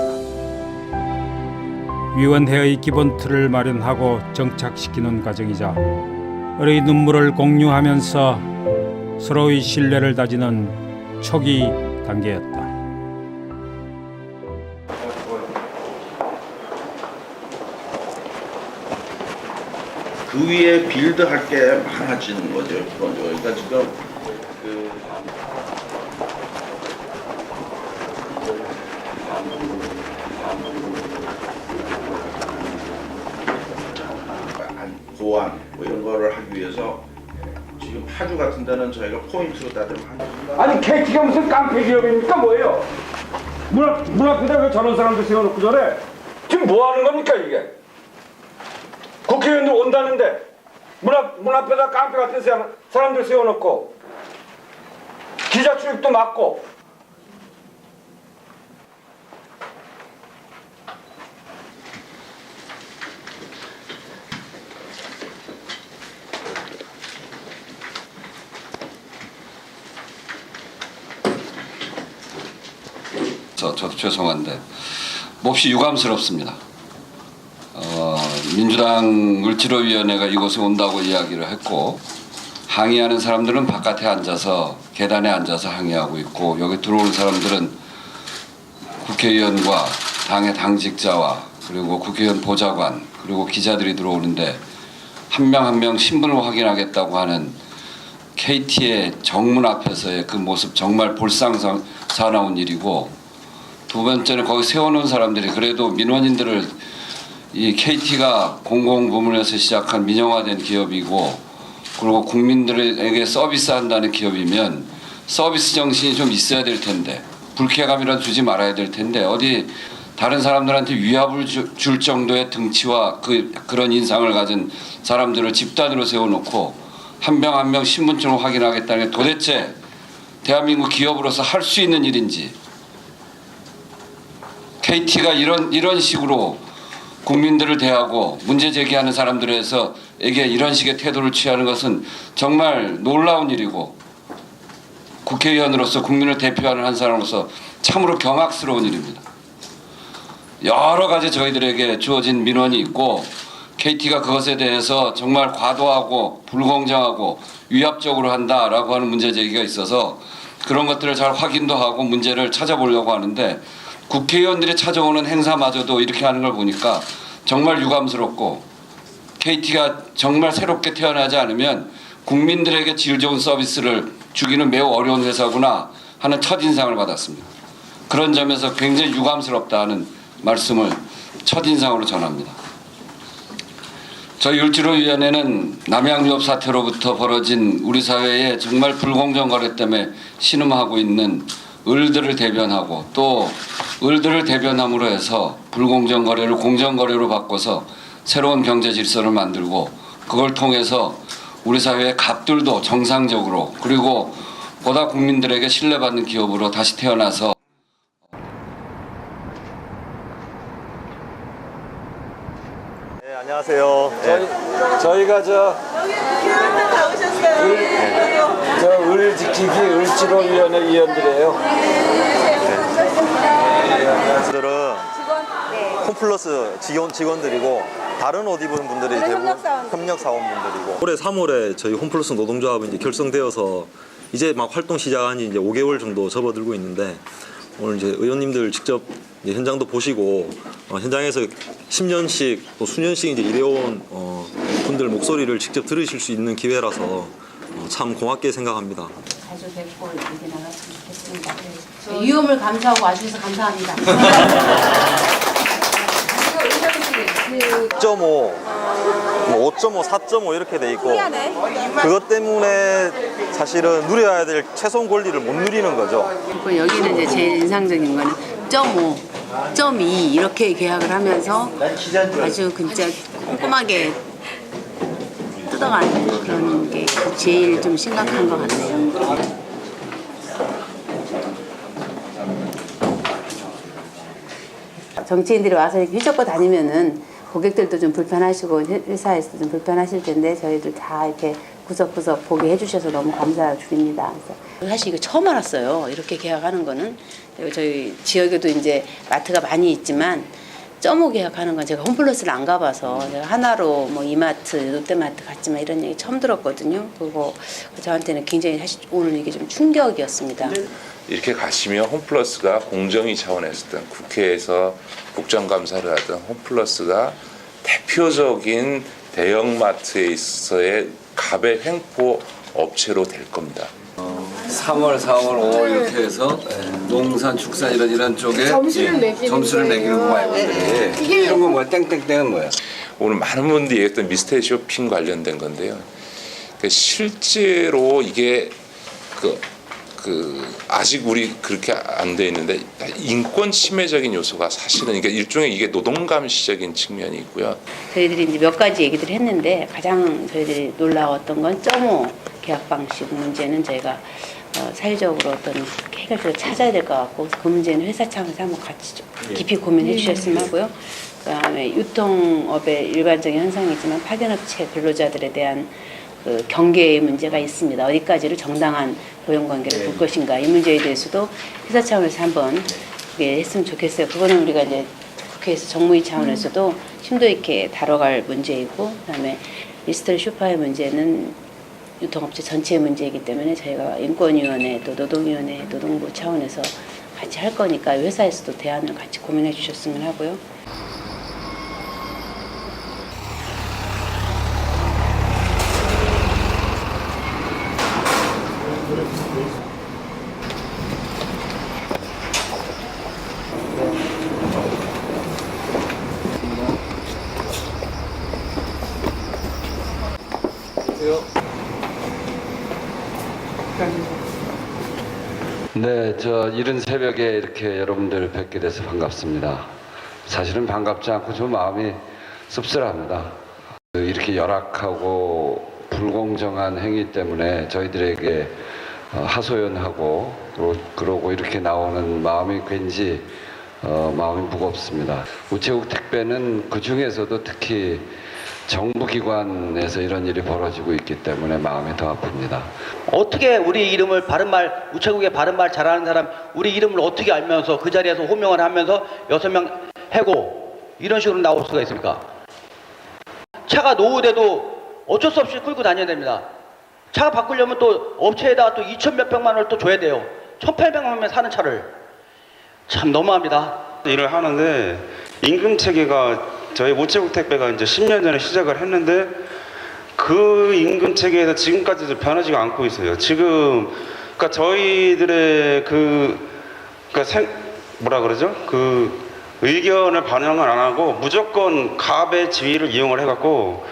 Speaker 7: 위원회의 기본 틀을 마련하고 정착시키는 과정이자 을의 눈물을 공유하면서 서로의 신뢰를 다지는 초기 단계였다.
Speaker 4: 그 위에 빌드할 게 많아지는 거죠. 그러니까 지금 보완 뭐 이런 거를 하기 위해서 지금 파주 같은 데는 저희가 포인트로 다들
Speaker 20: 아니 KT가 무슨 깡패 기업입니까? 뭐예요? 문 앞에다 왜 저런 사람들 세워놓고 저래? 지금 뭐 하는 겁니까 이게? 국회의원들 온다는데 문 앞에다 깡패 같은 사람들 세워놓고 기자 출입도 막고.
Speaker 5: 저도 죄송한데 몹시 유감스럽습니다. 민주당 을지로위원회가 이곳에 온다고 이야기를 했고 항의하는 사람들은 바깥에 앉아서 계단에 앉아서 항의하고 있고 여기 들어오는 사람들은 국회의원과 당의 당직자와 그리고 국회의원 보좌관 그리고 기자들이 들어오는데 한 명 한 명 신분을 확인하겠다고 하는 KT의 정문 앞에서의 그 모습 정말 볼상사나운 일이고 두 번째는 거기 세워놓은 사람들이 그래도 민원인들을 이 KT가 공공부문에서 시작한 민영화된 기업이고 그리고 국민들에게 서비스한다는 기업이면 서비스 정신이 좀 있어야 될 텐데 불쾌감이라도 주지 말아야 될 텐데 어디 다른 사람들한테 위압을 줄 정도의 등치와 그런 인상을 가진 사람들을 집단으로 세워놓고 한 명 한 명 신분증을 확인하겠다는 게 도대체 대한민국 기업으로서 할 수 있는 일인지 KT가 이런 식으로 국민들을 대하고 문제 제기하는 사람들에게 이런 식의 태도를 취하는 것은 정말 놀라운 일이고 국회의원으로서 국민을 대표하는 한 사람으로서 참으로 경악스러운 일입니다. 여러 가지 저희들에게 주어진 민원이 있고 KT가 그것에 대해서 정말 과도하고 불공정하고 위압적으로 한다라고 하는 문제 제기가 있어서 그런 것들을 잘 확인도 하고 문제를 찾아보려고 하는데 국회의원들이 찾아오는 행사마저도 이렇게 하는 걸 보니까 정말 유감스럽고 KT가 정말 새롭게 태어나지 않으면 국민들에게 질 좋은 서비스를 주기는 매우 어려운 회사구나 하는 첫인상을 받았습니다. 그런 점에서 굉장히 유감스럽다는 말씀을 첫인상으로 전합니다. 저희 을지로위원회는 남양유업 사태로부터 벌어진 우리 사회의 정말 불공정 거래 때문에 신음하고 있는 을들을 대변하고 또 을들을 대변함으로 해서 불공정 거래를 공정 거래로 바꿔서 새로운 경제 질서를 만들고 그걸 통해서 우리 사회의 갑들도 정상적으로 그리고 보다 국민들에게 신뢰받는 기업으로 다시 태어나서
Speaker 6: 안녕하세요.
Speaker 5: 저희가 을 지키기 을지로위원회 위원들이에요.
Speaker 6: 들은 홈플러스 직원들이고 다른 옷 입은 분들이 대부분 협력사원분들이고 올해 3월에 저희 홈플러스 노동조합이 이제 결성되어서 이제 막 활동 시작한 지 이제 5개월 정도 접어들고 있는데 오늘 이제 의원님들 직접 이제 현장도 보시고 현장에서 10년씩 또 수년씩 이제 일해온 분들 목소리를 직접 들으실 수 있는 기회라서 참 고맙게 생각합니다.
Speaker 9: 자주 뵙고 이렇게 나갔으면 좋겠습니다. 위험을 감수하고 와주셔서 감사합니다.
Speaker 6: 6.5, 5.5, 4.5 이렇게 돼 있고 그것 때문에 사실은 누려야 될 최소한 권리를 못 누리는 거죠.
Speaker 9: 여기는 이제 제일 인상적인 거는 0.5, 0.2 이렇게 계약을 하면서 아주 진짜 꼼꼼하게 뜯어가는 그런 게 제일 좀 심각한 것 같네요. 정치인들이 와서 이렇게 휘젓고 다니면은 고객들도 좀 불편하시고 회사에서도 좀 불편하실 텐데 저희들 다 이렇게 구석구석 보게 해주셔서 너무 감사드립니다. 사실 이거 처음 알았어요. 이렇게 계약하는 거는 저희 지역에도 이제 마트가 많이 있지만 0.5 계약하는 건 제가 홈플러스를 안 가봐서 제가 하나로 뭐 이마트, 롯데마트 갔지만 이런 얘기 처음 들었거든요. 그거 저한테는 굉장히 사실 오늘 이게 좀 충격이었습니다.
Speaker 25: 이렇게 가시면 홈플러스가 공정위 차원에서든 국회에서 국정감사를 하든 홈플러스가 대표적인 대형마트에 있어서의 갑의 횡포 업체로 될 겁니다.
Speaker 5: 3월, 4월, 5월 이렇게 해서 농산, 축산 이런 쪽에 점수를 매기는 거 말고 이런 건 뭐야? 땡땡땡은 뭐야?
Speaker 25: 오늘 많은 분들이 얘기했던 미스터리 쇼핑 관련된 건데요. 실제로 이게 아직 우리 그렇게 안 돼 있는데 인권 침해적인 요소가 사실은 이게 일종의 이게 노동감시적인 측면이 있고요.
Speaker 9: 저희들이 이제 몇 가지 얘기들을 했는데 가장 저희들이 놀라웠던 건 0.5 계약 방식 문제는 저희가 사회적으로 어떤 해결책을 찾아야 될 것 같고 그 문제는 회사 차원에서 한번 같이 좀 깊이 고민해 주셨으면 하고요. 그다음에 유통업의 일반적인 현상이지만 파견업체 근로자들에 대한 그 경계의 문제가 있습니다. 어디까지를 정당한 고용관계를 볼 것인가 이 문제에 대해서도 회사 차원에서 한번 그게 했으면 좋겠어요. 그거는 우리가 이제 국회에서 정무위 차원에서도 심도 있게 다뤄갈 문제이고 그다음에 미스터리 쇼파의 문제는 유통업체 전체의 문제이기 때문에 저희가 인권위원회 또 노동위원회 노동부 차원에서 같이 할 거니까 회사에서도 대안을 같이 고민해 주셨으면 하고요.
Speaker 5: 네, 저 이른 새벽에 이렇게 여러분들 뵙게 돼서 반갑습니다. 사실은 반갑지 않고 좀 마음이 씁쓸합니다. 이렇게 열악하고 불공정한 행위 때문에 저희들에게 하소연하고 그러고 이렇게 나오는 마음이 왠지 마음이 무겁습니다. 우체국 택배는 그 중에서도 특히 정부기관에서 이런 일이 벌어지고 있기 때문에 마음이 더 아픕니다.
Speaker 13: 어떻게 우리 이름을 바른말 우체국에 바른말 잘하는 사람 우리 이름을 어떻게 알면서 그 자리에서 호명을 하면서 6명 해고 이런 식으로 나올 수가 있습니까? 차가 노후돼도 어쩔 수 없이 끌고 다녀야 됩니다. 차 바꾸려면 또 업체에다가 또 2천 몇백만 원을 또 줘야 돼요. 1,800만 원면 사는 차를. 참 너무합니다.
Speaker 8: 일을 하는데 임금 체계가 저희 우체국 택배가 이제 10년 전에 시작을 했는데 그 임금 체계에서 지금까지도 변하지가 않고 있어요. 지금 그러니까 저희들의 뭐라 그러죠? 그 의견을 반영을 안 하고 무조건 갑의 지위를 이용을 해갖고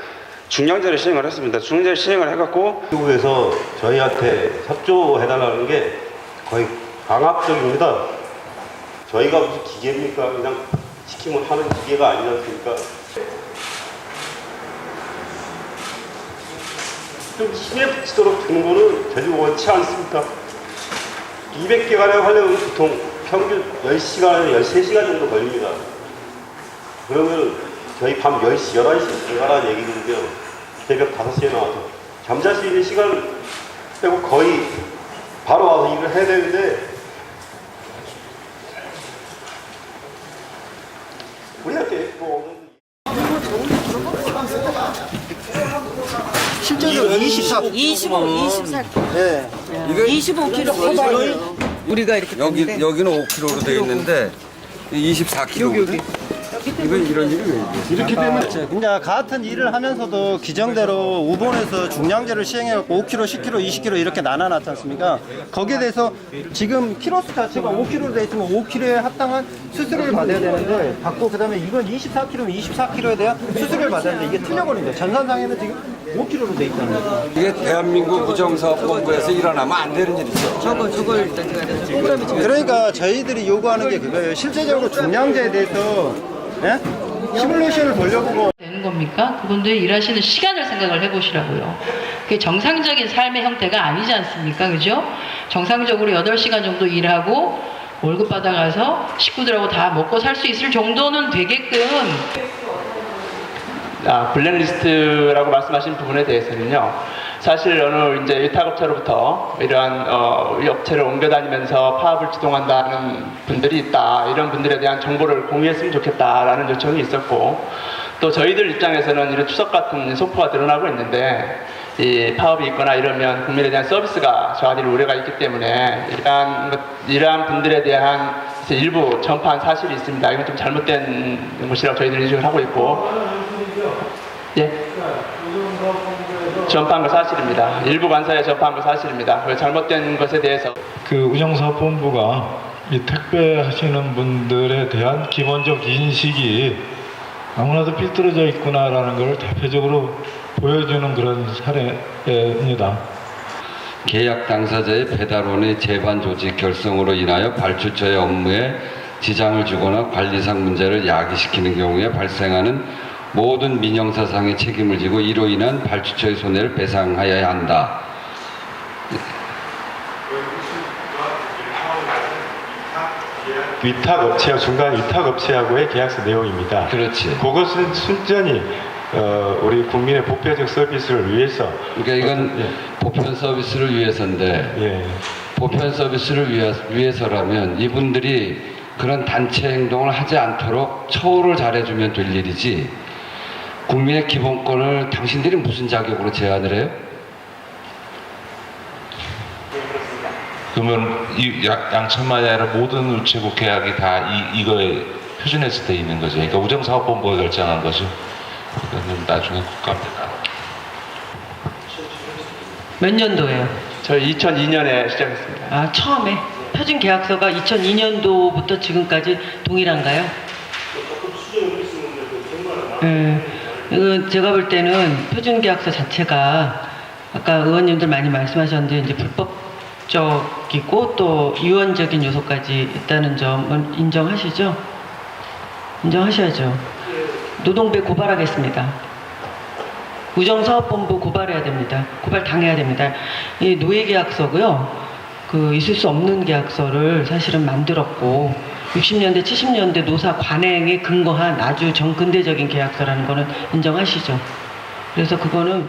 Speaker 8: 중량제를 시행을 했습니다. 중량제를 시행을 해갖고
Speaker 11: 한국에서 저희한테 협조해달라는 게 거의 강압적입니다. 저희가 무슨 기계입니까? 그냥 시키면 하는 기계가 아니지 않습니까? 좀 힘에 붙이도록 되는 거는 전혀 원치 않습니다. 200개가량 하려면 보통 평균 10시간에서 13시간 정도 걸립니다. 그러면 저희 밤 10시, 11시 들어가라는 얘기거든요. 새벽 5시에 나와서. 잠잘 수 있는 시간을 빼고 거의 바로 와서 일을 해야 되는데 우리한테 뭐
Speaker 15: 실제로 25. 네.
Speaker 5: 25kg.
Speaker 15: 우리가 이렇게
Speaker 5: 여기는 5kg로 되어 있는데 24kg. 이건 이런 일이 왜 있어요?
Speaker 15: 이렇게 되면 이제 같은 일을 하면서도 규정대로 우본에서 중량제를 시행해갖고 5kg, 10kg, 20kg 이렇게 나눠놨지 않습니까? 거기에 대해서 지금 키로수 자체가 5kg로 되어 있으면 5kg에 합당한 수수료를 받아야 되는데 받고 그다음에 이건 24kg면 24kg에 대한 수수료를 받아야 되는데 이게 틀려버린 거예요. 전산상에는 지금 5kg로 되어 있다는 거죠.
Speaker 5: 이게 대한민국 우정사업본부에서 일어나면 안 되는 일이죠.
Speaker 15: 저걸 일단 동그라미 그러니까 저희들이 요구하는 게 그거예요. 실제적으로 중량제에 대해서 예? 시뮬레이션을 돌려보고
Speaker 10: 되는 겁니까? 그분들이 일하시는 시간을 생각을 해보시라고요. 그게 정상적인 삶의 형태가 아니지 않습니까? 그죠? 정상적으로 8시간 정도 일하고 월급 받아가서 식구들하고 다 먹고 살 수 있을 정도는 되게끔
Speaker 17: 블랙리스트라고 말씀하신 부분에 대해서는요. 사실 어느 이제 위탁업체로부터 이러한 업체를 옮겨다니면서 파업을 주동한다는 분들이 있다. 이런 분들에 대한 정보를 공유했으면 좋겠다라는 요청이 있었고, 또 저희들 입장에서는 이런 추석 같은 소포가 드러나고 있는데 이 파업이 있거나 이러면 국민에 대한 서비스가 저하될 우려가 있기 때문에 이러한 분들에 대한 일부 전파한 사실이 있습니다. 이건 좀 잘못된 것이라고 저희들이 인식을 하고 있고, 예. 전파한 거 사실입니다. 일부 관사에 전파한 거 사실입니다. 잘못된 것에 대해서
Speaker 24: 그 우정사업본부가 이 택배 하시는 분들에 대한 기본적 인식이 아무나도 삐뚤어져 있구나라는 걸 대표적으로 보여주는 그런 사례입니다.
Speaker 14: 계약 당사자의 배달원의 재반 조직 결성으로 인하여 발주처의 업무에 지장을 주거나 관리상 문제를 야기시키는 경우에 발생하는 모든 민형사상의 책임을 지고 이로 인한 발주처의 손해를 배상하여야 한다.
Speaker 24: 위탁업체와 중간 위탁업체하고의 계약서 내용입니다.
Speaker 14: 그렇지.
Speaker 24: 그것은 순전히 우리 국민의 보편적 서비스를 위해서.
Speaker 14: 그러니까 이건 보편 서비스를 위해서인데 보편 서비스를 위해서라면 이분들이 그런 단체 행동을 하지 않도록 처우를 잘해주면 될 일이지, 국민의 기본권을 당신들이 무슨 자격으로 제한을 해요?
Speaker 26: 그러면 이 양천만이 아니라 모든 우체국 계약이 다 이거에 표준에서 돼 있는 거죠. 그러니까 우정사업본부가 결정한 거죠. 그러면 나중에 국가한테 따라.
Speaker 10: 몇 년도예요?
Speaker 17: 저희 2002년에 시작했습니다.
Speaker 10: 아, 처음에 표준 계약서가 2002년도부터 지금까지 동일한가요? 제가 볼 때는 표준 계약서 자체가 아까 의원님들 많이 말씀하셨는데 이제 불법적이고 또 유언적인 요소까지 있다는 점은 인정하시죠? 인정하셔야죠. 노동부에 고발하겠습니다. 우정사업본부 고발해야 됩니다. 고발 당해야 됩니다. 이 노예계약서고요. 있을 수 없는 계약서를 사실은 만들었고 60년대, 70년대 노사 관행에 근거한 아주 정근대적인 계약서라는 거는 인정하시죠. 그래서 그거는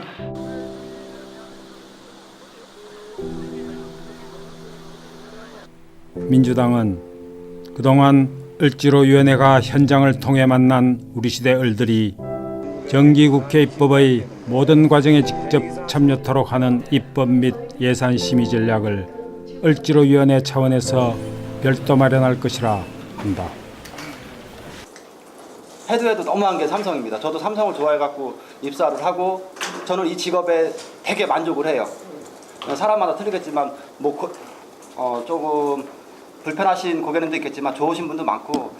Speaker 7: 민주당은 그동안 을지로위원회가 현장을 통해 만난 우리 시대 을들이 정기국회 입법의 모든 과정에 직접 참여토록 하는 입법 및 예산 심의 전략을 을지로위원회 차원에서 별도 마련할 것이라 한다.
Speaker 12: 해도 너무한 게 삼성입니다. 저도 삼성을 좋아해갖고 입사를 하고 저는 이 직업에 되게 만족을 해요. 사람마다 틀리겠지만 조금 불편하신 고객님도 있겠지만 좋으신 분도 많고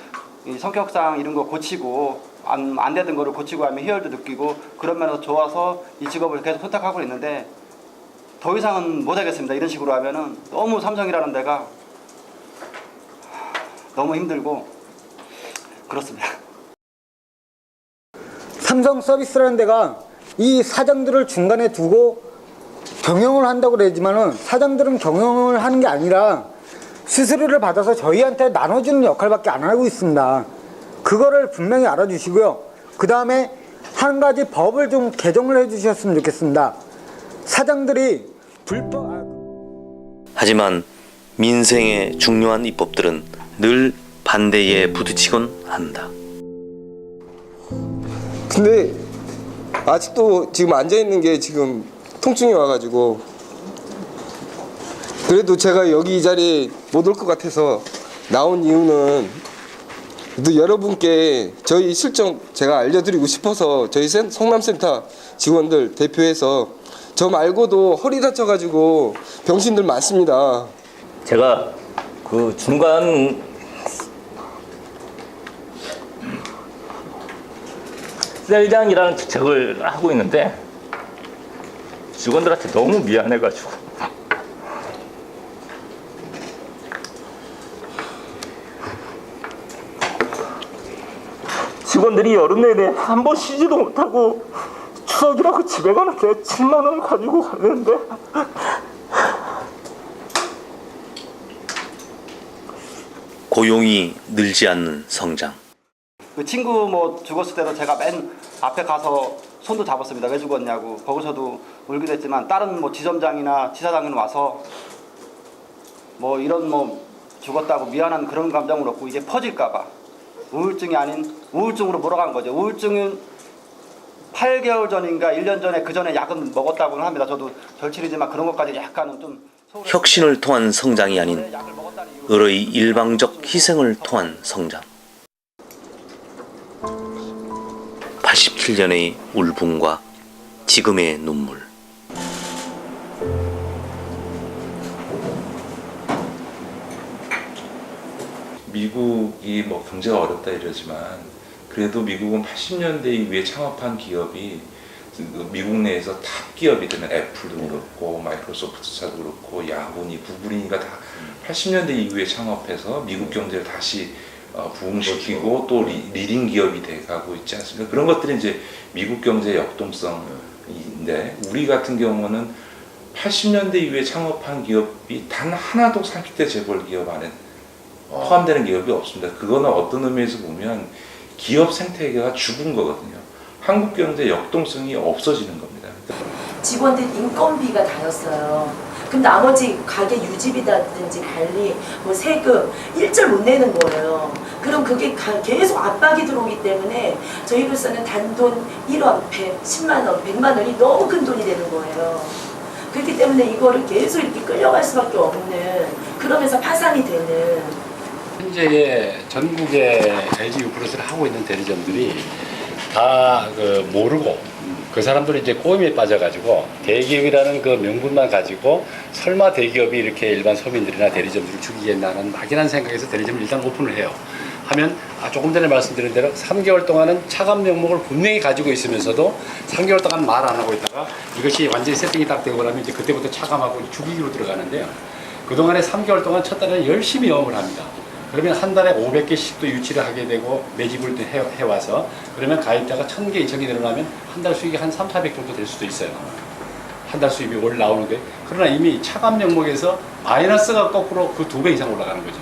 Speaker 12: 이 성격상 이런 거 고치고 안 되던 거를 고치고 하면 희열도 느끼고 그런 면에서 좋아서 이 직업을 계속 선택하고 있는데 더 이상은 못하겠습니다. 이런 식으로 하면은 너무 삼성이라는 데가 너무 힘들고 그렇습니다.
Speaker 16: 삼성 서비스라는 데가 이 사장들을 중간에 두고 경영을 한다고 그러지만은 사장들은 경영을 하는 게 아니라 수수료를 받아서 저희한테 나눠주는 역할밖에 안 하고 있습니다. 그거를 분명히 알아주시고요. 그 다음에 한 가지 법을 좀 개정을 해주셨으면 좋겠습니다. 사장들이
Speaker 18: 하지만 민생의 중요한 입법들은 늘 반대에 부딪히곤 한다.
Speaker 19: 근데 아직도 지금 앉아있는 게 지금 통증이 와가지고 그래도 제가 여기 이 자리에 못 올 것 같아서 나온 이유는 또 여러분께 저희 실정 제가 알려드리고 싶어서 저희 성남센터 직원들 대표해서 저 말고도 허리 다쳐가지고 병신들 많습니다.
Speaker 22: 제가 그 중간 셀장이라는 직책을 하고 있는데 직원들한테 너무 미안해가지고 직원들이 여름 내내 한 번 쉬지도 못하고 추석이라고 집에 가는데 7만 원 가지고 가는데
Speaker 18: 고용이 늘지 않는 성장.
Speaker 12: 그 친구 죽었을 때도 제가 맨 앞에 가서 손도 잡았습니다. 왜 죽었냐고. 거기서도 울기도 했지만 다른 지점장이나 지사장은 와서 이런 죽었다고 미안한 그런 감정은 없고 이게 퍼질까봐 우울증이 아닌 우울증으로 몰아간 거죠. 우울증은 8개월 전인가 1년 전에 그 전에 약은 먹었다고는 합니다. 저도 절친이지만 그런 것까지 약간은 좀
Speaker 18: 혁신을 통한 성장이 아닌 을의 일방적 희생을 통한 성장. 87년의 울분과 지금의 눈물.
Speaker 25: 미국이 경제가 어렵다 이러지만 그래도 미국은 80년대 이후에 창업한 기업이 미국 내에서 탑 기업이 되는 애플도 그렇고 마이크로소프트사도 그렇고 야후니 구글이니까 다 80년대 이후에 창업해서 미국 경제를 다시 부흥시키고 또 리딩 기업이 돼가고 있지 않습니까? 그런 것들이 이제 미국 경제의 역동성인데 우리 같은 경우는 80년대 이후에 창업한 기업이 단 하나도 30대 재벌 기업 안에 포함되는 기업이 없습니다. 그거는 어떤 의미에서 보면 기업 생태계가 죽은 거거든요. 한국 경제 역동성이 없어지는 겁니다.
Speaker 23: 직원들 인건비가 다였어요. 그럼 나머지 가게 유지비라든지 관리, 세금 일절 못 내는 거예요. 그럼 그게 계속 압박이 들어오기 때문에 저희로서는 단돈 1원, 100, 10만 원, 100만 원이 너무 큰 돈이 되는 거예요. 그렇기 때문에 이거를 계속 이렇게 끌려갈 수밖에 없는, 그러면서 파산이 되는.
Speaker 27: 현재 전국의 LG U+를 하고 있는 대리점들이 다 모르고 그 사람들이 이제 꼬임에 빠져가지고 대기업이라는 그 명분만 가지고 설마 대기업이 이렇게 일반 소민들이나 대리점들을 죽이겠나는 막연한 생각에서 대리점을 일단 오픈을 해요. 하면 조금 전에 말씀드린 대로 3개월 동안은 차감 명목을 분명히 가지고 있으면서도 3개월 동안 말 안 하고 있다가 이것이 완전히 세팅이 딱 되고 나면 이제 그때부터 차감하고 죽이기로 들어가는데요. 그동안에 3개월 동안 첫 달에 열심히 영업을 합니다. 그러면 한 달에 500개씩도 유치를 하게 되고 매집을 해와서 그러면 가입자가 1000개, 2000개 늘어나면 한 달 수익이 한 3, 400 정도 될 수도 있어요. 한 달 수입이 월 나오는 게. 그러나 이미 차감 명목에서 마이너스가 거꾸로 그 2배 이상 올라가는 거죠.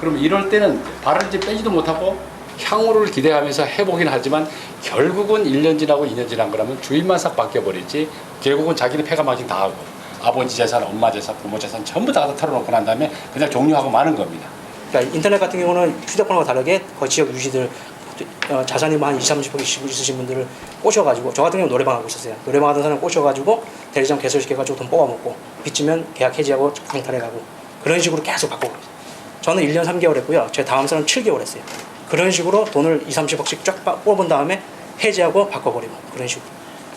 Speaker 27: 그럼 이럴 때는 발을 이제 빼지도 못하고 향후를 기대하면서 해보긴 하지만 결국은 1년 지나고 2년 지난 거라면 주인만 싹 바뀌어버리지 결국은 자기는 폐가망신 다 하고 아버지 재산, 엄마 재산, 부모 재산 전부 다 털어놓고 난 다음에 그냥 종료하고 마는 겁니다.
Speaker 28: 그러니까 인터넷 같은 경우는 휴대폰하고 다르게 지역 유지들
Speaker 1: 자산이 뭐 한 20, 30억 있으신 분들을 꼬셔가지고, 저 같은 경우 노래방 하고 있었어요. 노래방 하던 사람 꼬셔가지고 대리점 개설시켜가지고 돈 뽑아먹고, 빚지면 계약 해지하고 강탈해가고, 그런 식으로 계속 바꿔갑니다. 저는 1년 3개월 했고요. 제 다음 사람 7개월 했어요. 그런 식으로 돈을 20, 30억씩 쫙 뽑은 다음에 해지하고 바꿔버리고, 그런 식으로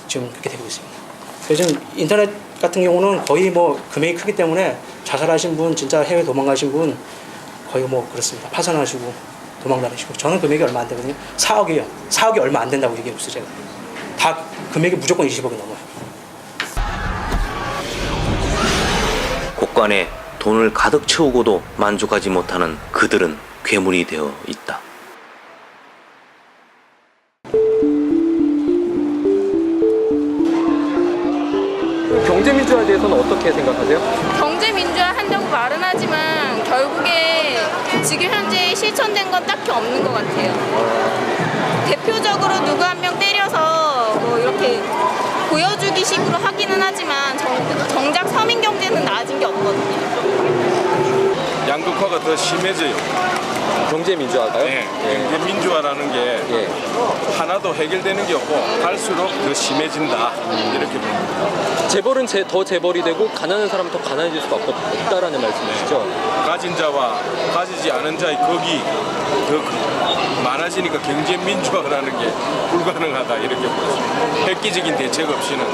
Speaker 1: 지금 그렇게 되고 있습니다. 그래서 지금 인터넷 같은 경우는 거의 뭐 금액이 크기 때문에 자살하신 분, 진짜 해외 도망가신 분 거의 뭐 그렇습니다. 파산하시고 도망다니시고. 저는 금액이 얼마 안 되거든요. 4억이요. 4억이 얼마 안 된다고 얘기하고 있어요, 제가. 다 금액이 무조건 20억이 넘어요.
Speaker 18: 곳간에 돈을 가득 채우고도 만족하지 못하는 그들은 괴물이 되어 있다.
Speaker 2: 경제민주화에 대해서는 어떻게 생각하세요?
Speaker 3: 경제민주화 한다고 말은 하지만 결국에 지금 현재 실천된 건 딱히 없는 것 같아요. 대표적으로 누구 한 명 때려서 뭐 이렇게 보여주기 식으로 하기는 하지만 정작 서민 경제는 나아진 게 없거든요.
Speaker 4: 양극화가 더 심해져요.
Speaker 2: 경제민주화가요?
Speaker 4: 네. 경제민주화라는 게 하나도 해결되는 게 없고 갈수록 더 심해진다. 이렇게 봅니다.
Speaker 2: 재벌은 더 재벌이 되고 가난한 사람은 더 가난해질 수가 없다라는 말씀이시죠?
Speaker 4: 가진 자와 가지지 않은 자의 격이 더 많아지니까 경제민주화라는 게 불가능하다. 이렇게 보죠. 획기적인 대책 없이는.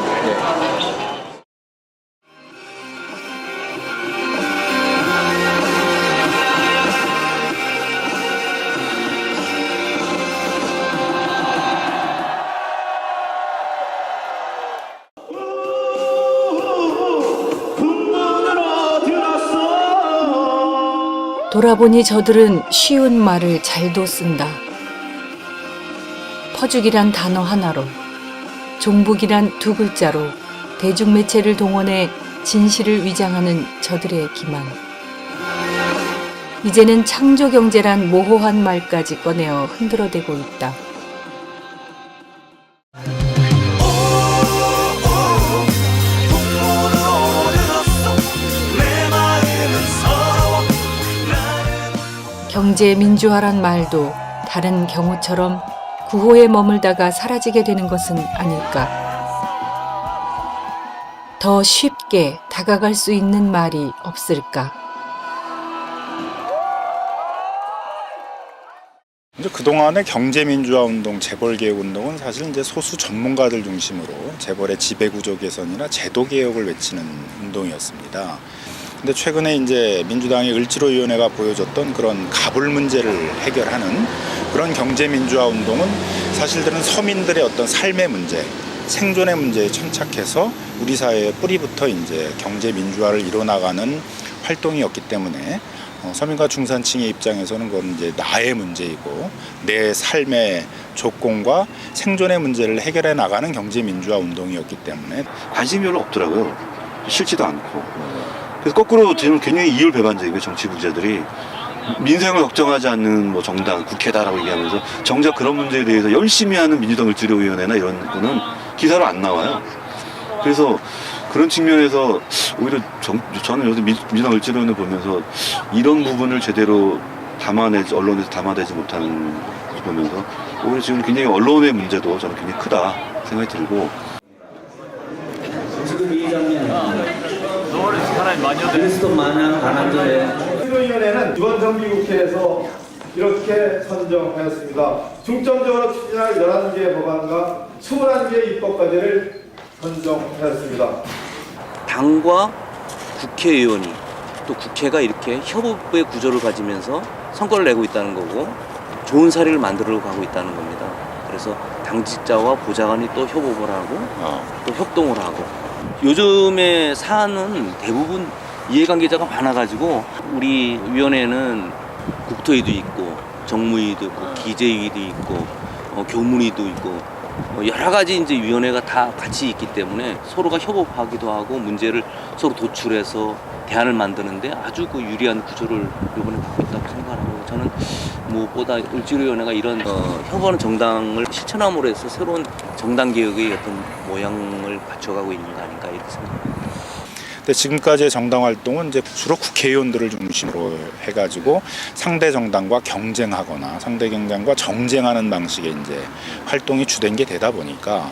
Speaker 6: 돌아보니 저들은 쉬운 말을 잘도 쓴다. 퍼주기란 단어 하나로, 종북이란 두 글자로 대중매체를 동원해 진실을 위장하는 저들의 기만. 이제는 창조경제란 모호한 말까지 꺼내어 흔들어대고 있다. 경제민주화란 말도 다른 경우처럼 구호에 머물다가 사라지게 되는 것은 아닐까. 더 쉽게 다가갈 수 있는 말이 없을까.
Speaker 20: 이제 그동안의 경제민주화 운동, 재벌개혁 운동은 사실 이제 소수 전문가들 중심으로 재벌의 지배구조 개선이나 제도 개혁을 외치는 운동이었습니다. 근데 최근에 이제 민주당의 을지로위원회가 보여줬던 그런 가불 문제를 해결하는 그런 경제민주화 운동은 사실들은 서민들의 어떤 삶의 문제, 생존의 문제에 천착해서 우리 사회의 뿌리부터 이제 경제민주화를 이뤄나가는 활동이었기 때문에 서민과 중산층의 입장에서는 그건 이제 나의 문제이고 내 삶의 조건과 생존의 문제를 해결해 나가는 경제민주화 운동이었기 때문에
Speaker 21: 관심이 별로 없더라고요. 싫지도 않고. 그래서 거꾸로 저는 굉장히 이율배반적이고 정치 부자들이 민생을 걱정하지 않는 뭐 정당, 국회다라고 얘기하면서 정작 그런 문제에 대해서 열심히 하는 민주당 을지로위원회나 이런 거는 기사로 안 나와요. 그래서 그런 측면에서 오히려 저는 요새 민주당 을지로위원회 보면서 이런 부분을 제대로 언론에서 담아내지 못하는 것을 보면서 오히려 지금 굉장히 언론의 문제도 저는 굉장히 크다 생각이 들고.
Speaker 28: 지금 이 장면은 그리스도 마냥 가난자의
Speaker 22: 을지로위원회는 이번 정기국회에서 이렇게 선정하였습니다. 중점적으로 추진할 11개의 법안과 21개의 입법과제를 선정하였습니다.
Speaker 18: 당과 국회의원이 또 국회가 이렇게 협업의 구조를 가지면서 성과를 내고 있다는 거고 좋은 사례를 만들어 가고 있다는 겁니다. 그래서 당직자와 보좌관이 또 협업을 하고 또 협동을 하고 요즘의 사안은 대부분 이해관계자가 많아가지고 우리 위원회는 국토위도 있고 정무위도 있고 기재위도 있고 교문위도 있고 여러 가지 이제 위원회가 다 같이 있기 때문에 서로가 협업하기도 하고 문제를 서로 도출해서 대안을 만드는데 아주 그 유리한 구조를 이번에 갖고 있다고 생각하고 저는 무엇보다 을지로위원회가 이런 협업하는 정당을 실천함으로 해서 새로운 정당 개혁의 어떤 모양을 갖춰가고 있는 거 아닌가 이렇게 생각합니다.
Speaker 20: 근데 지금까지의 정당 활동은 이제 주로 국회의원들을 중심으로 해가지고 상대 정당과 경쟁하거나 상대 경쟁과 정쟁하는 방식의 이제 활동이 주된 게 되다 보니까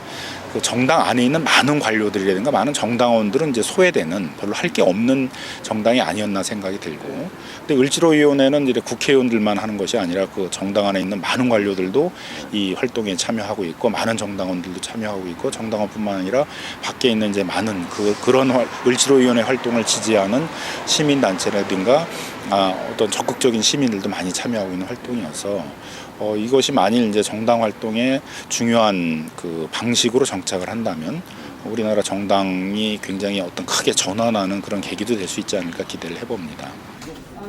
Speaker 20: 그 정당 안에 있는 많은 관료들이라든가 많은 정당원들은 이제 소외되는 별로 할 게 없는 정당이 아니었나 생각이 들고, 근데 을지로위원회는 이제 국회의원들만 하는 것이 아니라 그 정당 안에 있는 많은 관료들도 이 활동에 참여하고 있고 많은 정당원들도 참여하고 있고 정당원뿐만 아니라 밖에 있는 이제 많은 그런 을지로위원회 활동을 지지하는 시민단체라든가 어떤 적극적인 시민들도 많이 참여하고 있는 활동이어서 이것이 만일 이제 정당 활동의 중요한 그 방식으로 정착을 한다면 우리나라 정당이 굉장히 어떤 크게 전환하는 그런 계기도 될 수 있지 않을까 기대를 해봅니다.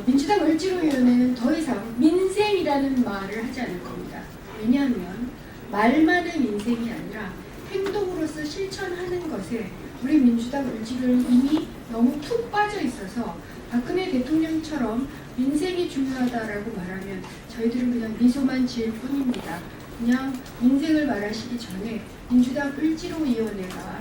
Speaker 5: 민주당 을지로위원회는 더 이상 민생이라는 말을 하지 않을 겁니다. 왜냐하면 말만의 민생이 아니라 행동으로서 실천하는 것에 우리 민주당 을지로는 이미 너무 푹 빠져 있어서 박근혜 대통령처럼 민생이 중요하다라고 말하면 저희들은 그냥 미소만 지을 뿐입니다. 그냥 민생을 말하시기 전에 민주당 을지로위원회가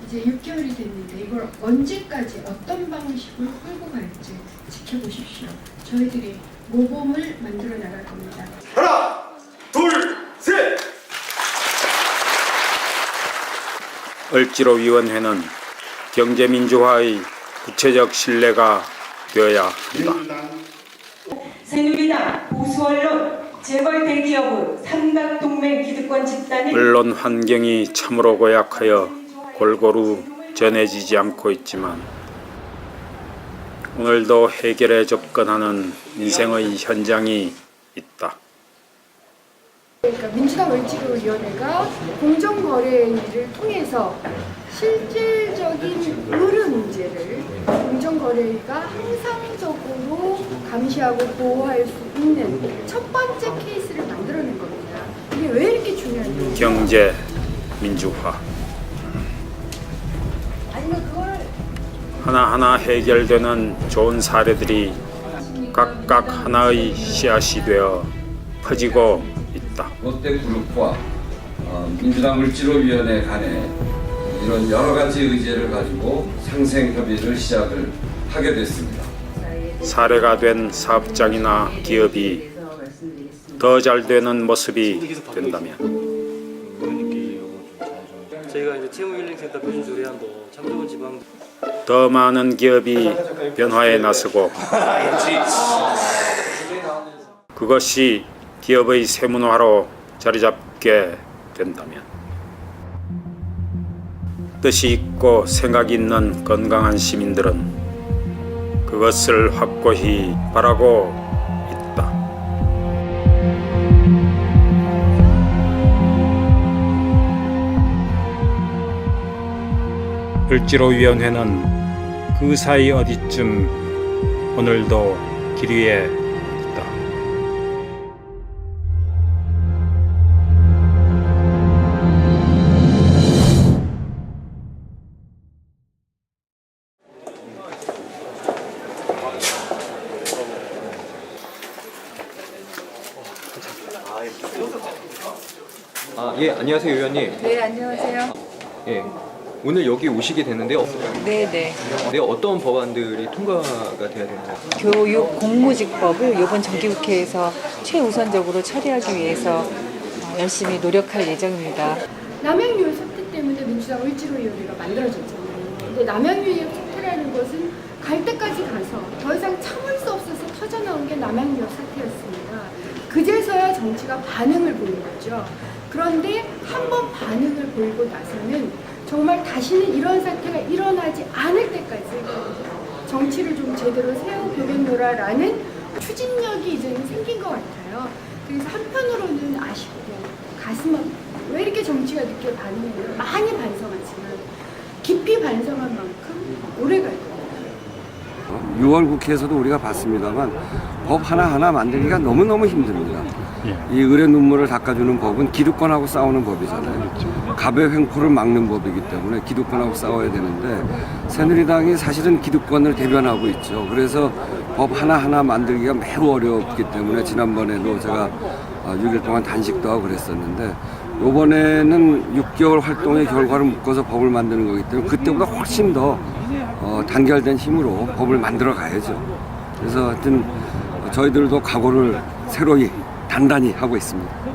Speaker 5: 이제 6개월이 됐는데 이걸 언제까지 어떤 방식으로 끌고 갈지 지켜보십시오. 저희들이 모범을 만들어 나갈 겁니다.
Speaker 8: 하나, 둘, 셋!
Speaker 7: 을지로위원회는 경제민주화의 구체적 신뢰가 되어야 한다.
Speaker 9: 새누리당, 보수언론, 재벌 대기업의 삼각동맹 기득권 집단이
Speaker 7: 언론 환경이 참으로 고약하여 골고루 전해지지 않고 있지만 오늘도 해결에 접근하는 인생의 현장이 있다.
Speaker 5: 그러니까 민주당 을지로위원회가 공정거래를 통해서 실질적인 의료 문제를 공정거래가 항상적으로 감시하고 보호할 수 있는 첫 번째 케이스를 만들어낸 겁니다. 이게 왜 이렇게 중요한지.
Speaker 7: 경제 민주화. 하나하나 해결되는 좋은 사례들이 각각 하나의 씨앗이 되어 퍼지고 있다.
Speaker 28: 롯데그룹과 민주당 을지로위원회 간에 이런 여러 가지 의제를 가지고 상생 협의를 시작을 하게 됐습니다.
Speaker 7: 사례가 된 사업장이나 기업이 더 잘 되는 모습이 된다면
Speaker 11: 저희가 이제 채무힐링센터 표준 조례안도 참 좋은 지방
Speaker 7: 더 많은 기업이 변화에 나서고 그것이 기업의 세문화로 자리 잡게 된다면 뜻이 있고 생각이 있는 건강한 시민들은 그것을 확고히 바라고 있다. 을지로위원회는 그 사이 어디쯤 오늘도 길 위에 있다.
Speaker 2: 예, 안녕하세요, 의원님.
Speaker 13: 네, 안녕하세요.
Speaker 2: 예, 오늘 여기 오시게 됐는데요.
Speaker 13: 네네.
Speaker 2: 네, 어떤 법안들이 통과가 돼야 되나요?
Speaker 13: 교육 공무직법을 이번 정기국회에서 최우선적으로 처리하기 위해서 열심히 노력할 예정입니다.
Speaker 5: 남양유업 사태 때문에 민주당 을지로위원회가 만들어졌잖아요. 근데 남양유업 사태라는 것은 갈 때까지 가서 더 이상 참을 수 없어서 터져나온 게 남양유업 사태였습니다. 그제서야 정치가 반응을 보인 거죠. 그런데 한 번 반응을 보이고 나서는 정말 다시는 이런 사태가 일어나지 않을 때까지 정치를 좀 제대로 세워보겠노라라는 추진력이 이제는 생긴 것 같아요. 그래서 한편으로는 아쉽고 가슴 아프고 왜 이렇게 정치가 늦게 반응했나 많이 반성하지만 깊이 반성한 만큼 오래 갈 겁니다.
Speaker 28: 6월 국회에서도 우리가 봤습니다만 법 하나하나 만들기가 너무너무 힘듭니다. 이 을의 눈물을 닦아주는 법은 기득권하고 싸우는 법이잖아요. 갑의 횡포를 막는 법이기 때문에 기득권하고 싸워야 되는데 새누리당이 사실은 기득권을 대변하고 있죠. 그래서 법 하나하나 만들기가 매우 어렵기 때문에 지난번에도 제가 6일 동안 단식도 하고 그랬었는데 이번에는 6개월 활동의 결과를 묶어서 법을 만드는 거기 때문에 그때보다 훨씬 더 단결된 힘으로 법을 만들어 가야죠. 그래서 하여튼 저희들도 각오를 새로이 단단히 하고 있습니다.